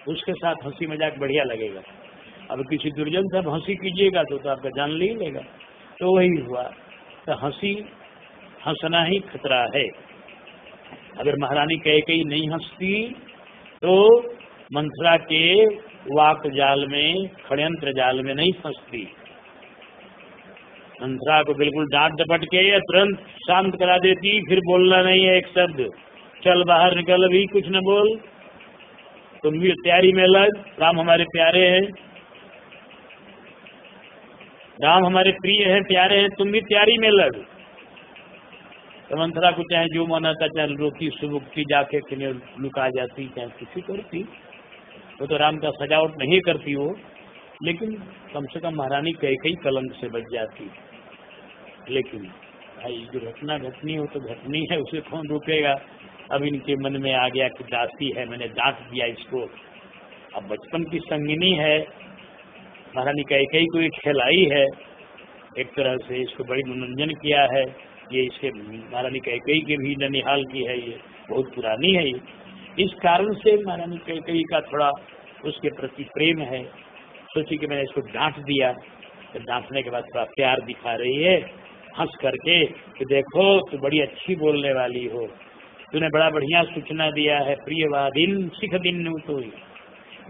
उसके साथ हंसी मजाक बढ़िया लगेगा। अब किसी दुर्जन से हंसी कीजिएगा तो आपका जान ले लेगा। तो वही हुआ, तो हंसना ही खतरा है। अगर महारानी कैकेयी नहीं हंसती तो मंथरा के वाक जाल में, षड्यंत्र जाल में नहीं फंसती। मंथरा को बिल्कुल डांट डपट के तुरंत शांत करा देती, फिर बोलना नहीं है एक शब्द, चल बाहर निकल, अभी कुछ न बोल, तुम भी तैयारी में लग, राम हमारे प्यारे हैं, राम हमारे प्रिय हैं, प्यारे हैं, तुम भी तैयारी में लग। तो मंथरा को चाहे जो मन आता, चाहे रोती सुबुकती, जाके किन्हें लुका जाती, चाहे कुछ करती, वो तो राम का सजावट नहीं करती वो, लेकिन कम से कम महारानी कैकेयी कलंक से बच जाती। लेकिन भाई दुर्घटना घटनी हो तो घटनी है, उसे कौन रोकेगा। अब इनके मन में आ गया कि दासी है, मैंने डांट दिया इसको। अब बचपन की संगिनी है, महारानी कैकेयी को एक खिलाई है, एक तरह से इसको बड़ी मनोरंजन किया है। ये इसके महारानी कैकेयी के भी ननिहाल की है, ये बहुत पुरानी है ये। इस कारण से महारानी कैकेयी का थोड़ा उसके प्रति प्रेम है। सोची कि मैंने इसको डांट दिया, तो डांटने के बाद थोड़ा प्यार दिखा रही है हंस करके कि देखो तू बड़ी अच्छी बोलने वाली हो, तूने बड़ा बढ़िया सूचना दिया है। प्रियवादिन सिख दिन तो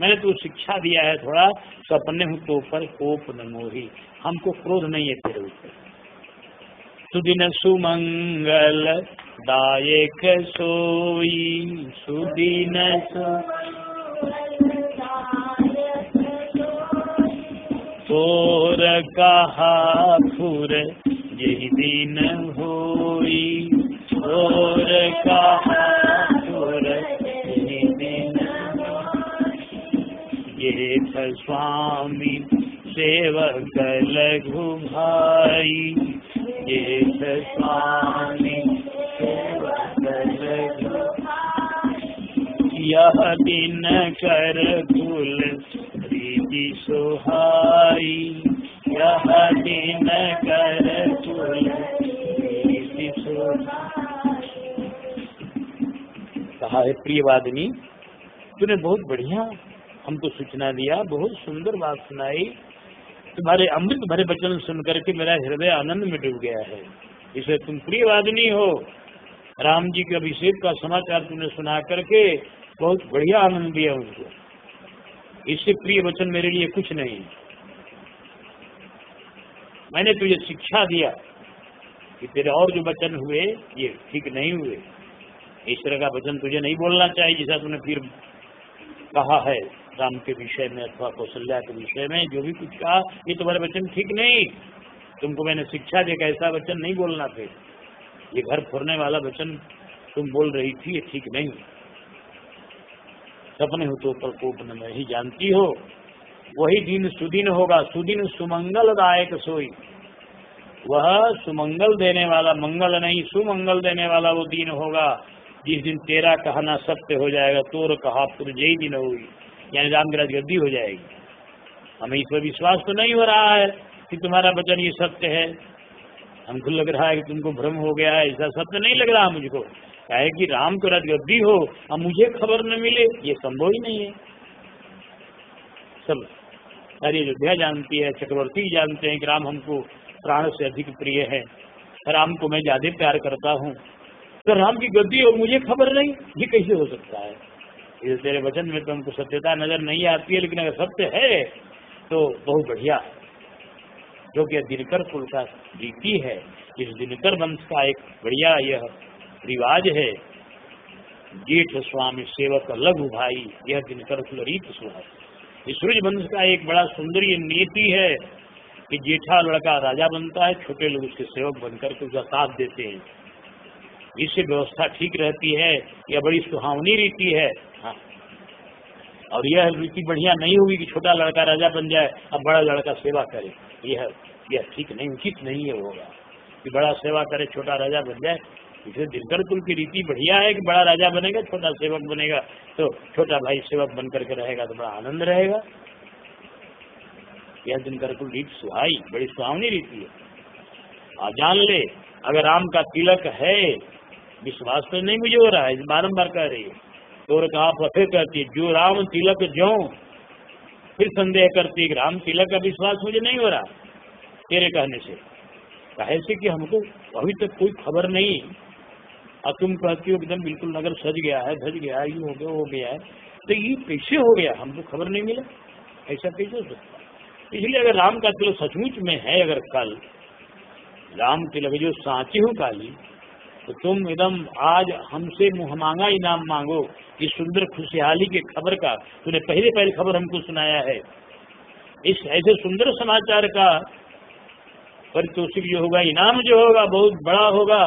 मैंने तू शिक्षा दिया है थोड़ा, सपने हूँ तो पर कोप न मोही, हमको क्रोध नहीं है तेरे ऊपर। सुदिन सुमंगल दायक सोई, सुदिन तोर कहा फुर यही दिन होई, तोर कहा फुर यही दिन ये स्वामी सेवक लघु भाई, ये स्वामी सेवक लघु यह दिन कर कुल प्रीति सुहाई, यह दिन कर कुल प्रीति सुहाई। कहा है प्रियवादिनी, तूने बहुत बढ़िया हमको सूचना दिया, बहुत सुंदर बात सुनाई, तुम्हारे अमृत भरे वचन सुन करके मेरा हृदय आनंद में डूब गया है। इसे तुम प्रियवादिनी हो, राम जी के अभिषेक का समाचार तुमने सुना करके बहुत बढ़िया आनंद दिया उनको, इससे प्रिय वचन मेरे लिए कुछ नहीं। मैंने तुझे शिक्षा दिया कि तेरे और जो वचन हुए ये ठीक नहीं हुए, इस तरह का वचन तुझे नहीं बोलना चाहिए जैसा तुमने फिर कहा है राम के विषय में अथवा कौशल्या के विषय में जो भी कुछ कहा, ये तुम्हारे वचन ठीक नहीं। तुमको मैंने शिक्षा दी कि ऐसा वचन नहीं बोलना थे, ये घर फोड़ने वाला वचन तुम बोल रही थी, ये ठीक नहीं। सपने हो तो प्रकोप न मैं ही जानती हो, वही दिन सुदिन होगा, सुदिन सुमंगल दायक सोई, वह सुमंगल देने वाला, मंगल नहीं सुमंगल देने वाला वो दिन होगा जिस दिन तेरा कहना सत्य हो जाएगा, तोर कहा पुर यही दिन होगी, यानी राम की राजगद्दी हो जाएगी। हमें इस पर विश्वास तो नहीं हो रहा है कि तुम्हारा वचन ये सत्य है, हमको लग रहा है कि तुमको भ्रम हो गया है, ऐसा सत्य नहीं लग रहा मुझको। कहे कि राम को राजगद्दी हो और मुझे खबर न मिले, ये संभव ही नहीं है। सब सारी अयोध्या जानती है, चक्रवर्ती जानते हैं कि राम हमको प्राण से अधिक प्रिय है, राम को मैं ज्यादा प्यार करता हूँ, तो राम की गद्दी और मुझे खबर नहीं, ये कैसे हो सकता है। ये तेरे वचन में तो हमको सत्यता नजर नहीं आती है, लेकिन अगर सत्य है तो बहुत बढ़िया, जो कि दिनकर कुल का रीति है। इस दिनकर वंश का एक बढ़िया यह रिवाज है, जेठ स्वामी सेवक लघु भाई, यह दिनकर कुल रीत सुहाई। इस सूर्य वंश का एक बड़ा सुंदर ये नीति है कि जेठा लड़का राजा बनता है, छोटे लोग उसके सेवक बनकर के उसका साथ देते हैं, इससे व्यवस्था ठीक रहती है। यह बड़ी सुहावनी रीति है। हाँ, और यह रीति बढ़िया नहीं होगी कि छोटा लड़का राजा बन जाए अब बड़ा लड़का सेवा करे, यह ठीक नहीं, उचित नहीं है होगा कि बड़ा सेवा करे छोटा राजा बन जाए। इसलिए दिनकर कुल की रीति बढ़िया है कि बड़ा राजा बनेगा, छोटा सेवक बनेगा, तो छोटा भाई सेवक बन करके रहेगा तो बड़ा आनंद रहेगा। यह दिनकर कुल रीति सुहाई, बड़ी सुहावनी रीति है। और जान ले, अगर राम का तिलक है, विश्वास तो नहीं मुझे हो रहा है, बारम्बार कह रही है, तो कहा फिर कहती है जो राम तिलक जो, फिर संदेह करती है कि राम तिलक का विश्वास मुझे नहीं हो रहा तेरे कहने से। कहे से कि हमको अभी तक कोई खबर नहीं, और तुम कहती हो एकदम बिल्कुल नगर सज गया है, धज गया है, ये हो गया है, तो ये कैसे हो गया, हमको खबर नहीं मिला, ऐसा कैसे हो सकता है। इसलिए अगर राम का तिलक सचमुच में है, अगर कल राम तिलक जो साची हूँ काली, तो तुम एकदम आज हमसे मुँह मांगा इनाम मांगो, इस सुंदर खुशहाली के खबर का तूने पहले खबर हमको सुनाया है। इस ऐसे सुंदर समाचार का पारितोषिक जो होगा, इनाम जो होगा बहुत बड़ा होगा,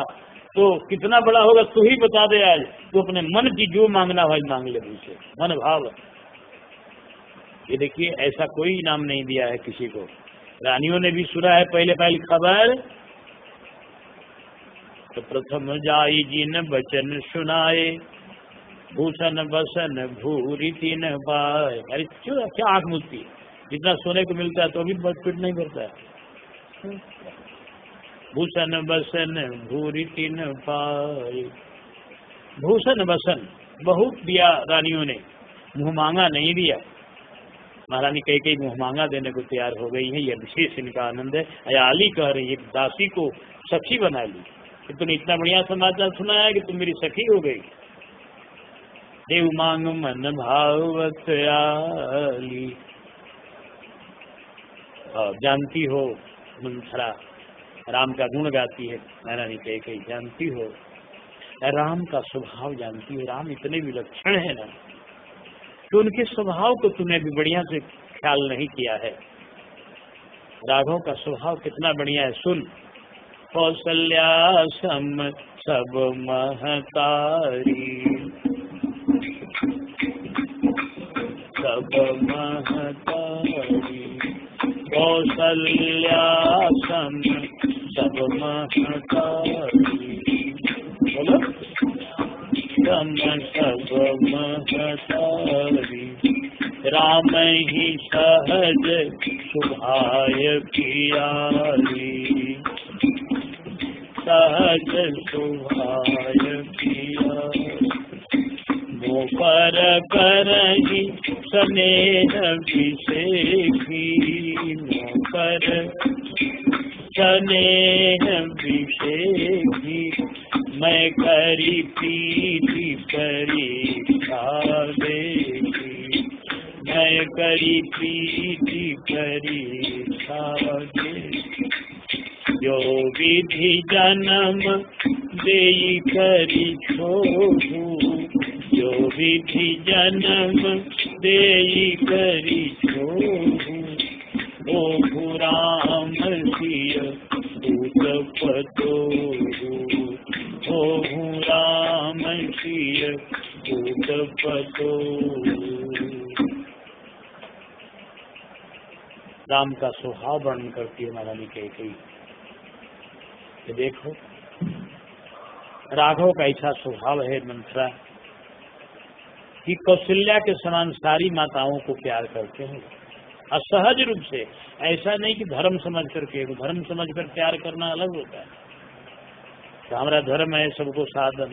तो कितना बड़ा होगा तू ही बता दे। आज तो अपने मन की जो मांगना भाई मांग ले मुझसे, मन भाव। ये देखिए, ऐसा कोई इनाम नहीं दिया है किसी को। रानियों ने भी सुना है पहले खबर, तो प्रथम जाई जिन बचन सुनाए, भूषण बसन भूरी तीन पाए। अरे क्या आंख मुझती, जितना सोने को मिलता है तो भी पेट नहीं भरता है। भूषण बसन भूरी तीन पाए, भूषण बसन बहुत दिया रानियों ने, मुँह मांगा नहीं दिया। महारानी कई मुँह मांगा देने को तैयार हो गई है, यह विशेष इनका आनंद है। अयाली कह रही है दासी को सखी बना ली कि तुमने इतना बढ़िया समाचार सुनाया कि तुम मेरी सखी हो गई। देव मांग मन भावत आली। जानती हो मंथरा, राम का गुण गाती है महारानी कई जानती हो राम का स्वभाव जानती हो, राम इतने विलक्षण है ना तो उनके स्वभाव को तूने भी बढ़िया से ख्याल नहीं किया है। राघव का स्वभाव कितना बढ़िया है, सुन। कौशल्या सम सब महतारी, सब महतारी, कौशल्या सम सब महतारी, बोलो सम सब महतारी, राम ही सहज सुभाय पियारी, सहज सुभाय पियारी, मोह पर करहि स्नेह विषेखी, मोह पर स्नेह विषेखी, मैं करी प्रीति परीक्षा देखी, मैं करी प्रीति परीक्षा देखी, जो विधि जन्म देई करी छोड़ू, जो विधि जन्म देई करी छोड़ू, ओ राम सिय दूत पतोरू, ओ राम सिय दूत पतोरू। राम का स्वभाव वर्णन करती है महारानी कई कि देखो राघव का ऐसा स्वभाव है मंथरा कि कौशल्या के समान सारी माताओं को प्यार करते हैं असहज रूप से। ऐसा नहीं कि धर्म समझ करके, धर्म समझ कर प्यार करना अलग होता है। तो हमारा धर्म है सबको साधन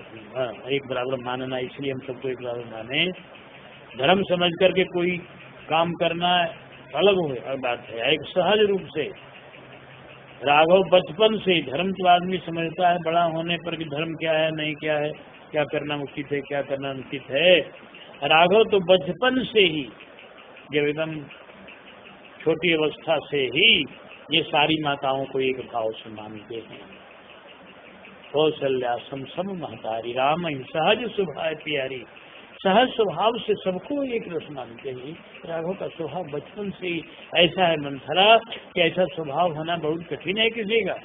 एक बराबर मानना, इसलिए हम सबको एक बराबर माने। धर्म समझ करके कोई काम करना अलग बात है। एक सहज रूप से राघव बचपन से धर्म तो आदमी समझता है बड़ा होने पर कि धर्म क्या है नहीं क्या है, क्या करना उचित है क्या करना अनुचित है। राघव तो बचपन से ही, जब एकदम छोटी अवस्था से ही ये सारी माताओं को एक भाव से मानते हैं। कौशल्या सम सब महतारी, राम ही सहज स्वभाव प्यारी, सहज स्वभाव से सबको एक रस मानते हैं। राघव का स्वभाव बचपन से ही ऐसा है मंथरा कि ऐसा स्वभाव होना बहुत कठिन है किसी का।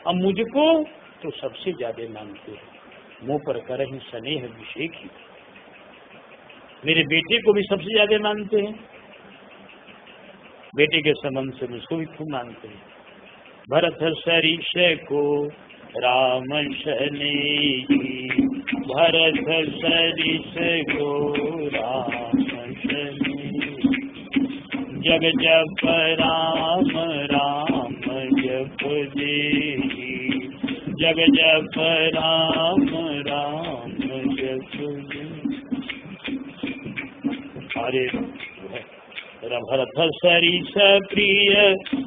अब मुझको तो सबसे ज्यादा मानते हैं, मुँह पर करहि स्नेह विषेखी। मेरे बेटे को भी सबसे ज्यादा मानते हैं, बेटे के संबंध से मुझको भी खूब मानते हैं। भरत सरिष को राम शनेही, भरत सरिष को राम शनेही, जग जप राम राम जप देहि, जग जप राम राम जप देहि। अरे भरत सरिष प्रिय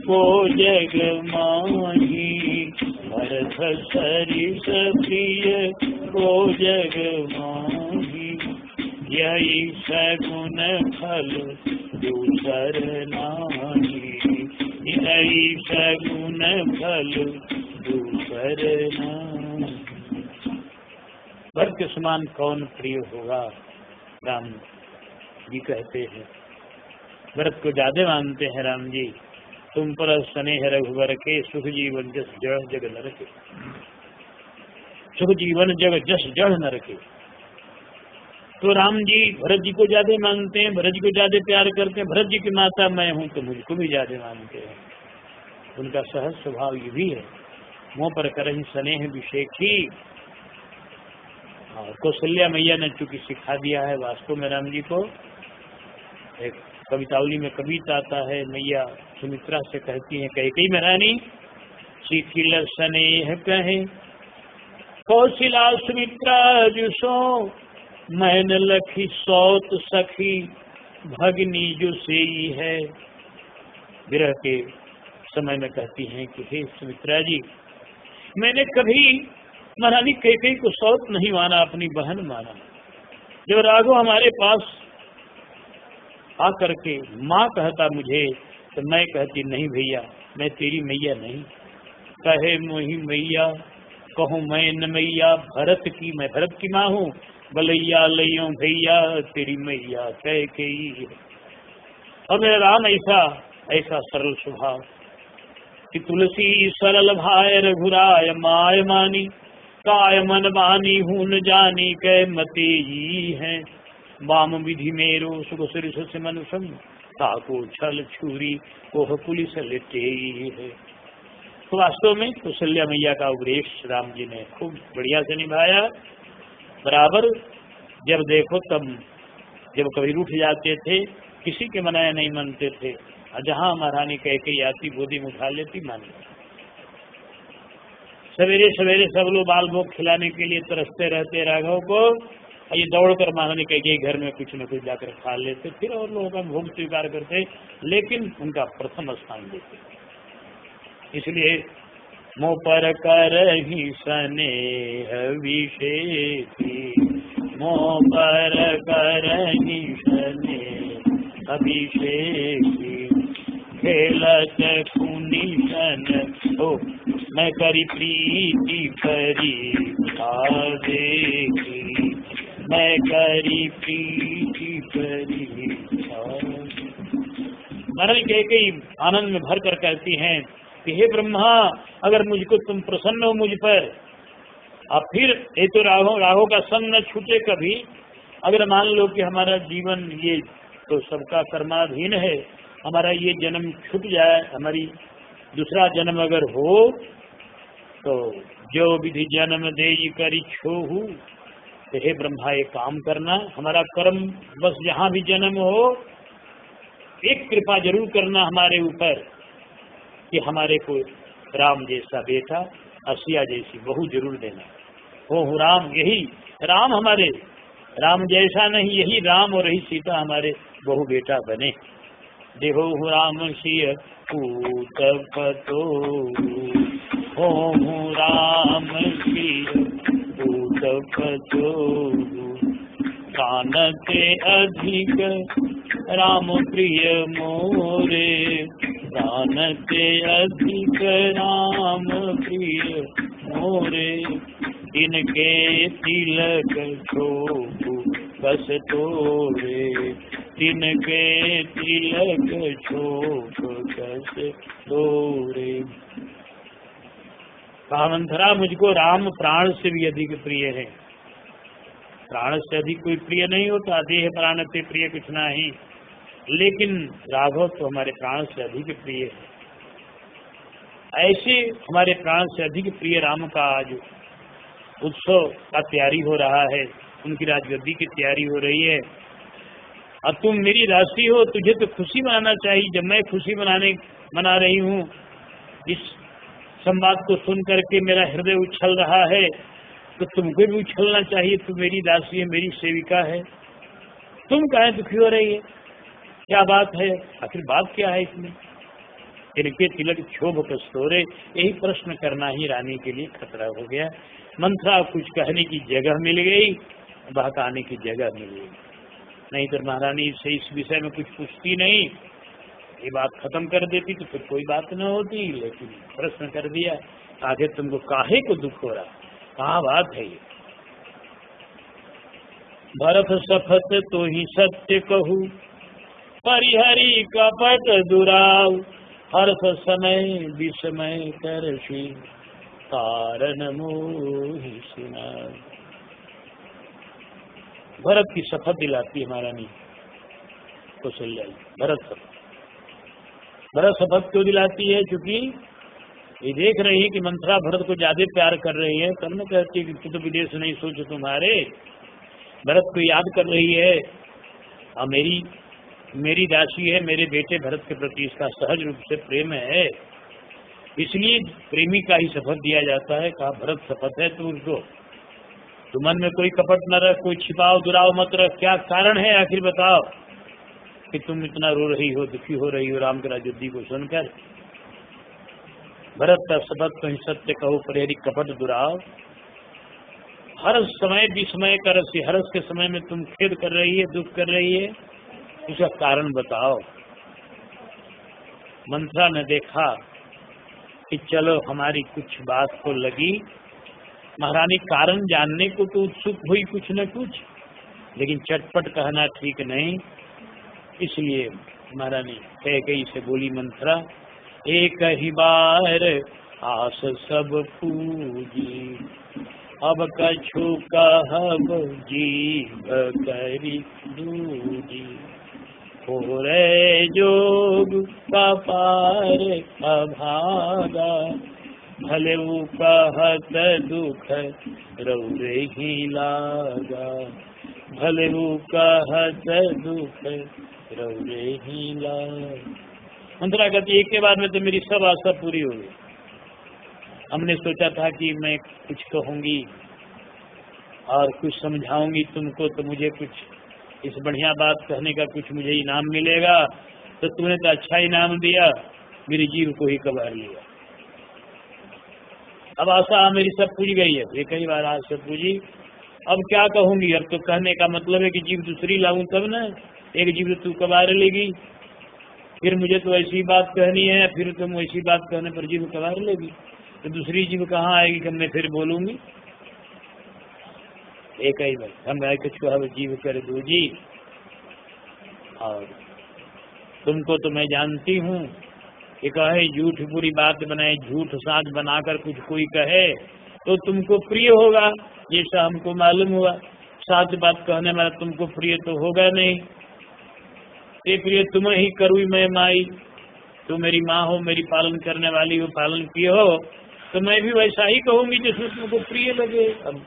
को जग माही, भरत सरिष प्रिय को जग माही, यही सगुन फल दूसर नाही, यही सगुन फल दूसर नाही। भरत के समान कौन प्रिय होगा, राम जी कहते हैं। भरत को ज्यादा मानते हैं राम जी। तुम पर स्नेह रघुवर के, सुख जीवन जस जड़ जग नर के, सुख जीवन जग जस जड़ नर के। तो राम जी भरत जी को ज्यादा मानते हैं, भरत जी को ज्यादा प्यार करते हैं। भरत जी की माता मैं हूँ तो मुझको भी ज्यादा मानते हैं। उनका सहज स्वभाव ये भी है, मुँह पर करहि स्नेह विषेखी। और कौशल्या मैया ने चूंकि सिखा दिया है वास्तव में राम जी को। एक कवितावली में कविता आता है, मैया सुमित्रा से कहती है, कई महारानी शिथिल स्नेह कहे कौशिला सुमित्रा जुसो, मैंने लखी सौत सखी भगनी जो सेई है। विरह के समय में कहती हैं कि हे सुमित्रा जी, मैंने कभी महारानी कैकेयी को सौत नहीं माना, अपनी बहन माना। जब राघव हमारे पास आकर के माँ कहता मुझे, तो मैं कहती नहीं भैया, मैं तेरी मैया नहीं। कहे मोही मैया कहूँ मैं न मैया भरत की, मैं भरत की माँ हूँ। बलैया लइयो भैया तेरी मैया कैकेयी। और मेरा राम ऐसा सरल स्वभाव कि तुलसी सरल भाय रघुराय माय मानी। काय मन बानी हूँ न जानी कै मते ही है। वाम विधि मेरो सुख सिर से मनुषम, ताको छल छुरी कोह पुलिस लेते है। तो वास्तव में कौशल्या मैया का उपदेश राम जी ने खूब बढ़िया से निभाया। बराबर जब देखो तब, जब कभी रूठ जाते थे, किसी के मनाया नहीं मानते थे, और जहाँ महारानी कैकेयी आती गोदी में उठा लेती, मान लेती। सवेरे सवेरे सब लोग बाल भोग खिलाने के लिए तरसते रहते राघव को, और ये दौड़कर महारानी कैकेयी घर में कुछ न कुछ जाकर खा लेते, फिर और लोगों का भोग स्वीकार करते, लेकिन उनका प्रथम स्थान देते। इसलिए मोह पर करहि स्नेह विशेषी, मोह पर करहि स्नेह अभिषेकी। खेलत कुनिशन हो मैं करी प्रीति परीक्षा देखी, मैं करी प्रीति परीक्षा। महारानी कैकेयी आनंद में भर कर कहती हैं कि हे ब्रह्मा, अगर मुझको तुम प्रसन्न हो मुझ पर, और फिर ये तो राघव का संग न छूटे कभी। अगर मान लो कि हमारा जीवन ये तो सबका कर्माधीन है, हमारा ये जन्म छूट जाए, हमारी दूसरा जन्म अगर हो, तो जो विधि जन्म दे करी छोहू। तो हे ब्रह्मा ये काम करना, हमारा कर्म बस जहाँ भी जन्म हो, एक कृपा जरूर करना हमारे ऊपर कि हमारे को राम जैसा बेटा, असिया जैसी बहू जरूर देना। हो राम, यही राम हमारे, राम जैसा नहीं, यही राम और यही सीता हमारे बहू बेटा बने। देहो राम सिय पूत पतो, हो राम सिय पूत पतो। कानते अधिक राम प्रिय मोरे, कानते अधिक राम प्रिय मोरे। इनके तिलक शोभु बस तोरे, तिनके तिलक शोभु बस तोरे। मंथरा, मुझको राम प्राण से भी अधिक प्रिय है। प्राण से अधिक कोई प्रिय नहीं होता, देह प्राण से प्रिय कुछ नहीं, लेकिन राघव तो हमारे प्राण से अधिक प्रिय है। ऐसे हमारे प्राण से अधिक प्रिय राम का आज उत्सव का तैयारी हो रहा है, उनकी राजगद्दी की तैयारी हो रही है। अब तुम मेरी दासी हो, तुझे तो खुशी मनाना चाहिए। जब मैं खुशी मना रही हूँ, इस संवाद को सुन करके मेरा हृदय उछल रहा है, तो तुमको भी उछलना चाहिए। तुम मेरी दासी है, मेरी सेविका है, तुम काहे दुखी हो रही है? क्या बात है? आखिर बात क्या है इसमें? इनके तिलक क्षोभ कस्तोरे, यही प्रश्न करना ही रानी के लिए खतरा हो गया। मंथरा कुछ कहने की जगह मिल गई, बहकाने की जगह मिल गई। नहीं तो महारानी से इस विषय में कुछ पूछती नहीं, ये बात खत्म कर देती तो फिर कोई बात न होती, लेकिन प्रश्न कर दिया। आगे तुमको काहे को दुख हो रहा, कहाँ बात है ये? भरत सफत तो ही सत्य कहूँ, परिहरी कपट दुराव। हर्ष समय विस्मय करसी, कारण मोहि सुना। भरत की शपथ दिलाती है महारानी कौशल्या। भरत शपथ क्यों दिलाती है? क्योंकि ये देख रही है कि मंथरा भरत को ज्यादा प्यार कर रही है, तब न कहती है कि तू तो विदेश नहीं सोच तुम्हारे। भरत को याद कर रही है, और मेरी दासी है, मेरे बेटे भरत के प्रति इसका सहज रूप से प्रेम है, इसलिए प्रेमी का ही शपथ दिया जाता है। कहा भरत शपथ है तो उसको, तो मन में कोई कपट न रख, कोई छिपाओ दुराव मत रख। क्या कारण है आखिर बताओ कि तुम इतना रो रही हो, दुखी हो रही हो राम के राजयुद्धि को सुनकर। भरत का शपथ कहीं सत्य कहो परेरी कपट दुराव। हर समय विस्मय कर हर्ष के समय में तुम खेद कर रही है, दुख कर रही है, उसका कारण बताओ। मंथरा ने देखा कि चलो हमारी कुछ बात तो लगी, महारानी कारण जानने को तो उत्सुक हुई कुछ न कुछ, लेकिन चटपट कहना ठीक नहीं। इसलिए महारानी कैकेयी से बोली, मंथरा एक ही बार आस सब पूजी, अब कछु कहब जीभ करी दूजी। हो रे जोग कपार अभागा, भले वो कहत दुख रौरे ही लागा। भले वो कहत दुख रौरे ही लागा। मंथरा कहती एक के बाद में तो मेरी सब आशा पूरी हो गई। हमने सोचा था कि मैं कुछ कहूंगी और कुछ समझाऊंगी तुमको, तो मुझे कुछ इस बढ़िया बात कहने का कुछ मुझे इनाम मिलेगा, तो तुमने तो अच्छा इनाम दिया, मेरी जीव को ही कबार लिया। अब आशा मेरी सब पूरी गई है, ये कई बार आज सब पूजी, अब क्या कहूंगी। अब तो कहने का मतलब है कि जीव दूसरी लाऊं तब ना, एक जीव तो तू कबार लेगी, फिर मुझे तो ऐसी बात कहनी है, फिर तुम ऐसी बात कहने पर जीव कबार लेगी, तो दूसरी जीव कहाँ आएगी कि मैं फिर बोलूंगी। एक ही बात हम कुछ जीव कर दो जी। और तुमको तो मैं जानती हूँ कि कहे झूठ बुरी बात बनाए, झूठ साथ बनाकर कुछ कोई कहे तो तुमको प्रिय होगा, जैसा हमको मालूम हुआ। साथ बात कहने वाला तुमको प्रिय तो होगा नहीं। ये प्रिय तुम ही करूँ मैं माई, तुम मेरी माँ हो, मेरी पालन करने वाली हो, पालन किए हो, तो मैं भी वैसा ही कहूंगी जैसे तुमको प्रिय लगे। अब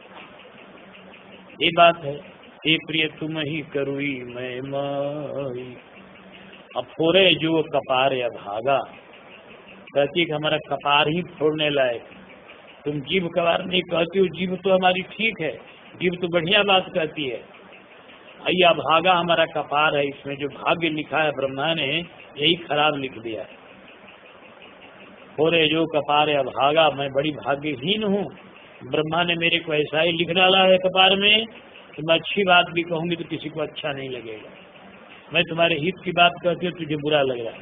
ये बात है, ये प्रिय तुम ही करुई मैं माई। अब फोरे जो कपार या भागा, कहती कि हमारा कपार ही फोड़ने लायक। तुम जीव कबार नहीं कहती हो, जीव तो हमारी ठीक है, जीव तो बढ़िया बात कहती है। या भागा हमारा कपार है, इसमें जो भाग्य लिखा है ब्रह्मा ने यही खराब लिख दिया है। फोरे जो कपार या भागा, मैं बड़ी भाग्यहीन हूँ, ब्रह्मा ने मेरे को ऐसा ही लिख डाला है कपार में कि मैं अच्छी बात भी कहूंगी तो किसी को अच्छा नहीं लगेगा। मैं तुम्हारे हित की बात कहती हूँ, तुझे बुरा लग रहा है,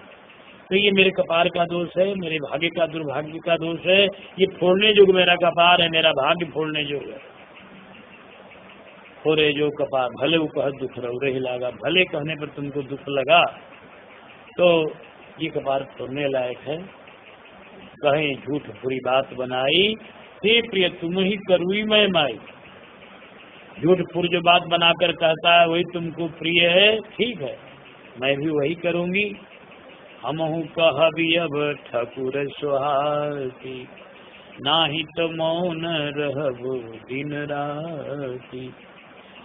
तो ये मेरे कपार का दोष है, मेरे भाग्य का दुर्भाग्य का दोष है। ये फोड़ने जोग मेरा कपार है, मेरा भाग्य फोड़ने जोग है। फोरे जो कपार, भले वो कह दुख रौरे ही लागा, भले कहने पर तुमको दुख लगा तो ये कपार फोड़ने लायक है। कहीं झूठ बुरी बात बनाई, हे प्रिय तुम ही करुई मैं माई। झूठ पूरी जो बात बनाकर कहता है वही तुमको प्रिय है, ठीक है, मैं भी वही करूंगी। हमहु कहबी अब ठकुर सुहाती, नाही तो मौन रहबो दिन राती।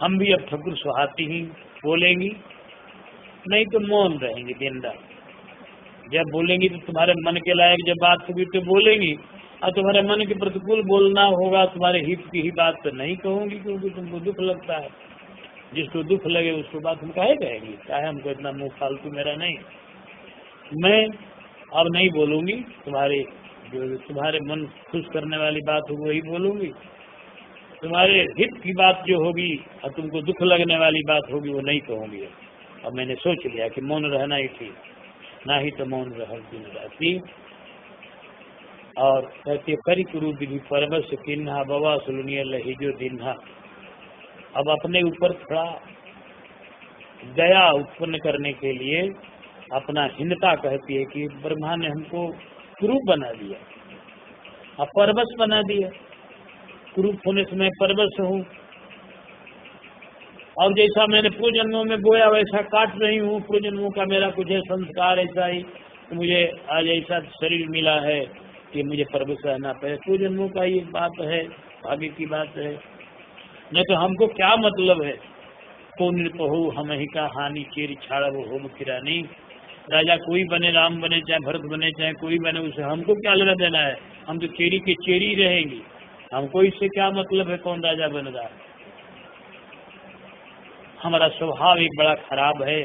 हम भी अब ठकुर सुहाती ही बोलेंगी, नहीं तो मौन रहेंगे दिन रात। जब बोलेंगी तो तुम्हारे मन के लायक जब बात होगी तो बोलेंगी, और तुम्हारे मन के प्रतिकूल बोलना होगा, तुम्हारे हित की ही बात तो नहीं कहूंगी, क्योंकि तुमको दुख लगता है। जिसको दुख लगे उसको बात हम काहे कहेंगे, चाहे हमको इतना मुंह फालतू मेरा नहीं। मैं अब नहीं बोलूंगी, तुम्हारे जो तुम्हारे मन खुश करने वाली बात होगी वही बोलूंगी। तुम्हारे हित की बात जो होगी और तुमको दुख लगने वाली बात होगी वो नहीं कहूंगी। अब मैंने सोच लिया कि मौन रहना ही ठीक, ना ही तो मौन रह दिन राती। और कहते करी कुरु विधि परवश किन्हा बवा सुलनिय लहिजो दिन्हा। अब अपने ऊपर थोड़ा दया उत्पन्न करने के लिए अपना हिंदता कहती है कि ब्रह्मा ने हमको कुरूप बना दिया, अब परवश बना दिया। कुरूप होने से मैं परवश हूँ, और जैसा मैंने पूर्व जन्मों में बोया वैसा काट रही हूँ। पूर्व जन्मों का मेरा कुछ है संस्कार ऐसा ही, तो मुझे आज ऐसा शरीर मिला है कि मुझे परवश रहना पड़े। पूर्व जन्मों का ये बात है, भाग्य की बात है। नहीं तो हमको क्या मतलब है, को नृप हो हम ही का हानि चेरी छाड़ा वो हो किरानी। राजा कोई बने, राम बने चाहे भरत बने चाहे कोई बने, उसे हमको क्या लेना देना है। हम तो चेरी के चेरी रहेंगे, हमको इससे क्या मतलब है कौन राजा बन रहा है। हमारा स्वभाव एक बड़ा खराब है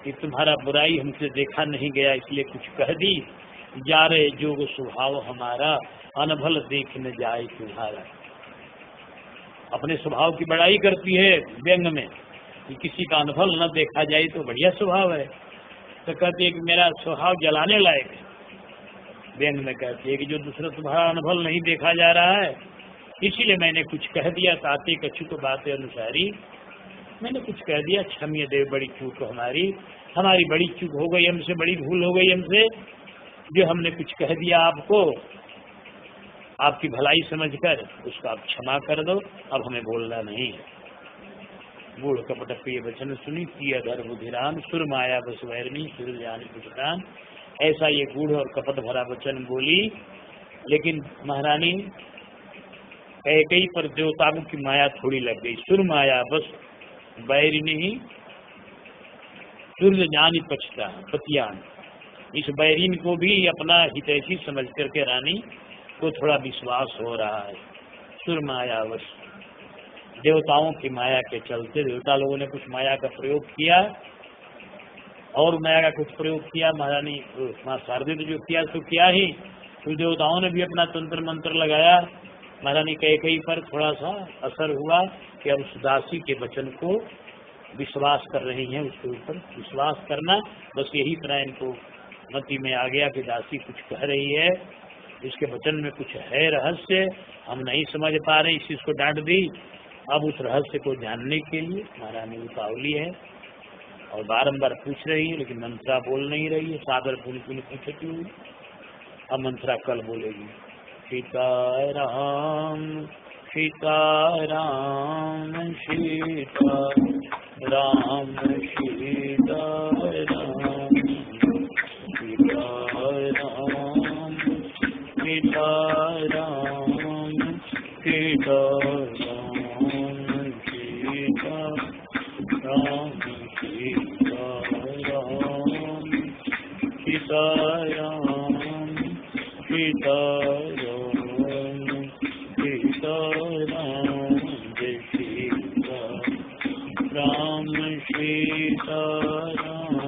कि तुम्हारा बुराई हमसे देखा नहीं गया इसलिए कुछ कह दी, जा रहे जोग स्वभाव हमारा, अनभल देख न जाए तुम्हारा। अपने स्वभाव की बड़ाई करती है व्यंग में कि किसी का अनफल न देखा जाए तो बढ़िया स्वभाव है। तो कहती है कि मेरा स्वभाव जलाने लायक है। व्यंग में कहती है कि जो दूसरा तुम्हारा अनफल नहीं देखा जा रहा है इसीलिए मैंने कुछ कह दिया, ताते कछु को बातें अनुसारी, मैंने कुछ कह दिया, क्षम्य देव बड़ी चूक हमारी बड़ी चूक हो गई हमसे, बड़ी भूल हो गई हमसे, जो हमने कुछ कह दिया आपको, आपकी भलाई समझकर उसको आप क्षमा कर दो, अब हमें बोलना नहीं है। बूढ़ कपट प्रिय वचन सुनी, किया धर बुधिरान, सुर माया बस वैरनी, सुर जान पुष्टान। ऐसा ये गूढ़ और कपट भरा वचन बोली, लेकिन महारानी कैकेयी पर देवताओं की माया थोड़ी लग गई। सुर माया बस बैरिनी ही, सूर्य जानी पतियान। इस बैरीन को भी अपना हितैषी समझ करके रानी को थोड़ा विश्वास हो रहा है। सुर मायावश, देवताओं की माया के चलते देवता लोगों ने कुछ माया का प्रयोग किया, और माया का कुछ प्रयोग किया। महारानी माँ शारदे ने जो किया तो किया ही, तो देवताओं ने भी अपना तंत्र मंत्र लगाया। महारानी कैकेयी पर थोड़ा सा असर हुआ कि अब उस दासी के वचन को विश्वास कर रही हैं, उसके ऊपर विश्वास करना, बस यही तरह इनको मति में आ गया कि दासी कुछ कह रही है, इसके वचन में कुछ है रहस्य, हम नहीं समझ पा रहे, इस चीज को डांट दी। अब उस रहस्य को जानने के लिए महारानी उतावली है और बारंबार पूछ रही है, लेकिन मंत्रा बोल नहीं रही है। सादर पुन पूछती हुई अब मंत्रा कल बोलेगी। सीताराम सीताराम सीताराम सीताराम सीताराम सीताराम सीताराम सीताराम सीताराम सीताराम सीताराम जय सीताराम सीताराम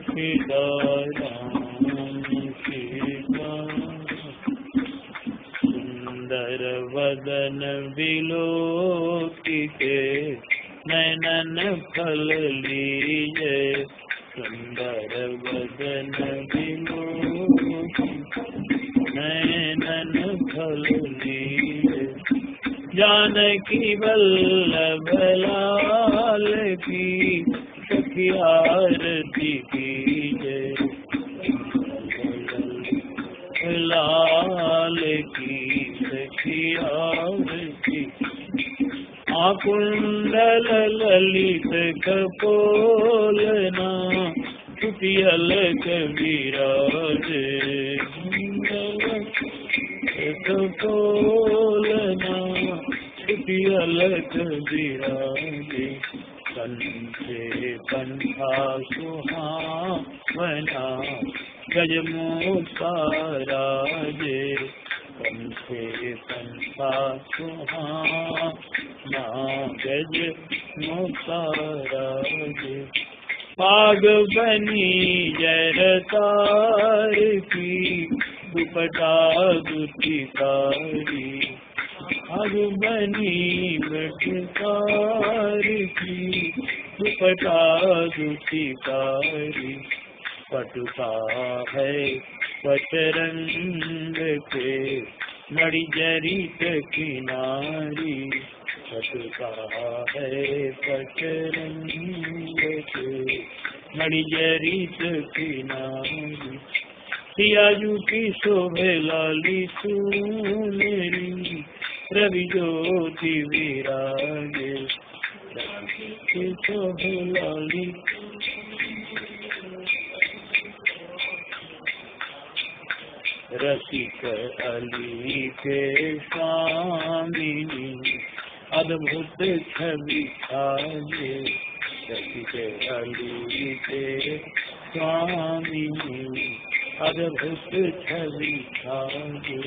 सीताराम सीताराम। सुंदर वदन विलोकी के नैनन फल लीजे, सुंदर वदन विलोकी नैनन फल लीजे, जानकी वल्लभ लाल की सखियारती कीजे, लाल की सखियारती। आकुंडल ललित कपोलना, कुटियल कविराजे, कपोलना कुटियल कविराजे, कंठे कंठा सुहावना, गजमोसाराजे, कंठे कंठा सुहावना, गजमोसाराजे। पाग बनी जरतार की, दुपटा दुतिकारी, पाग बनी बटकार की, दुपटा दुतिकारी। पटुका है पचरंग के, मणिजरित किनारी, पटुका है पचरंग के, मणिजरित किनारी। सियाजू की शोभे लाली सुनेरी, रवि ज्योति विराजे, की शोभे लाली। रसिक अली के स्वामी, अद्भुत छवि छाये, रसिक अली के स्वामी, अद्भुत छवि छाये।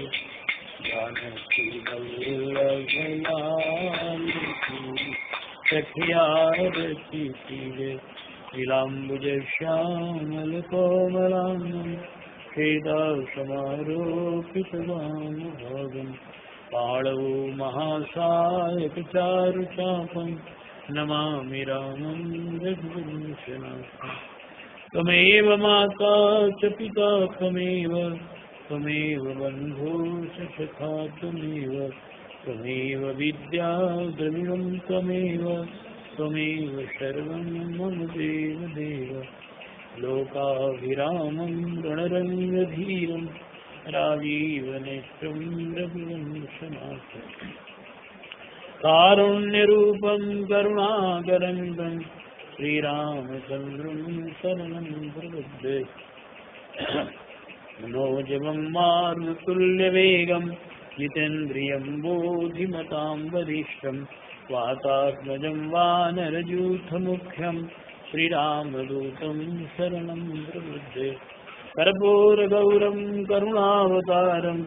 जानकी वल्लभ लाल की सखियारचितिरे नीलाम्बुजश्यामलकोमलाङ्गं श्वेतासमारोपितवामभागं पाणौ महासायकचारुचापं नमामि रामं रघुवंशनाथम्। त्वमेव माता च पिता त्वमेव बन्धो च सखा त्वमेव विद्या द्रविणं त्वमेव सर्वं मम देव लोकाभिरामं रणरङ्गधीरं राजीवनेत्रं रघुवंशनाथं। कारुण्यरूपं करुणाकरन्दं श्रीरामचन्द्रं शरणं प्रपद्ये। मनोजवं मारुतुल्यवेगं जितेन्द्रियं बोधिमतां वरिष्ठं वातात्मजं वानरयूथमुख्यं श्रीरामदूतं शरणं प्रपद्ये। कर्पूरगौरं करुणावतारं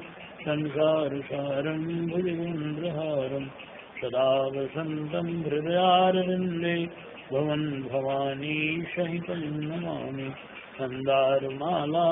संसारसारं भुजगेन्द्रहारं सदा वसन्तं हृदयारविन्दे भवन् भवानी सहितं नमामि। मन्दारमाला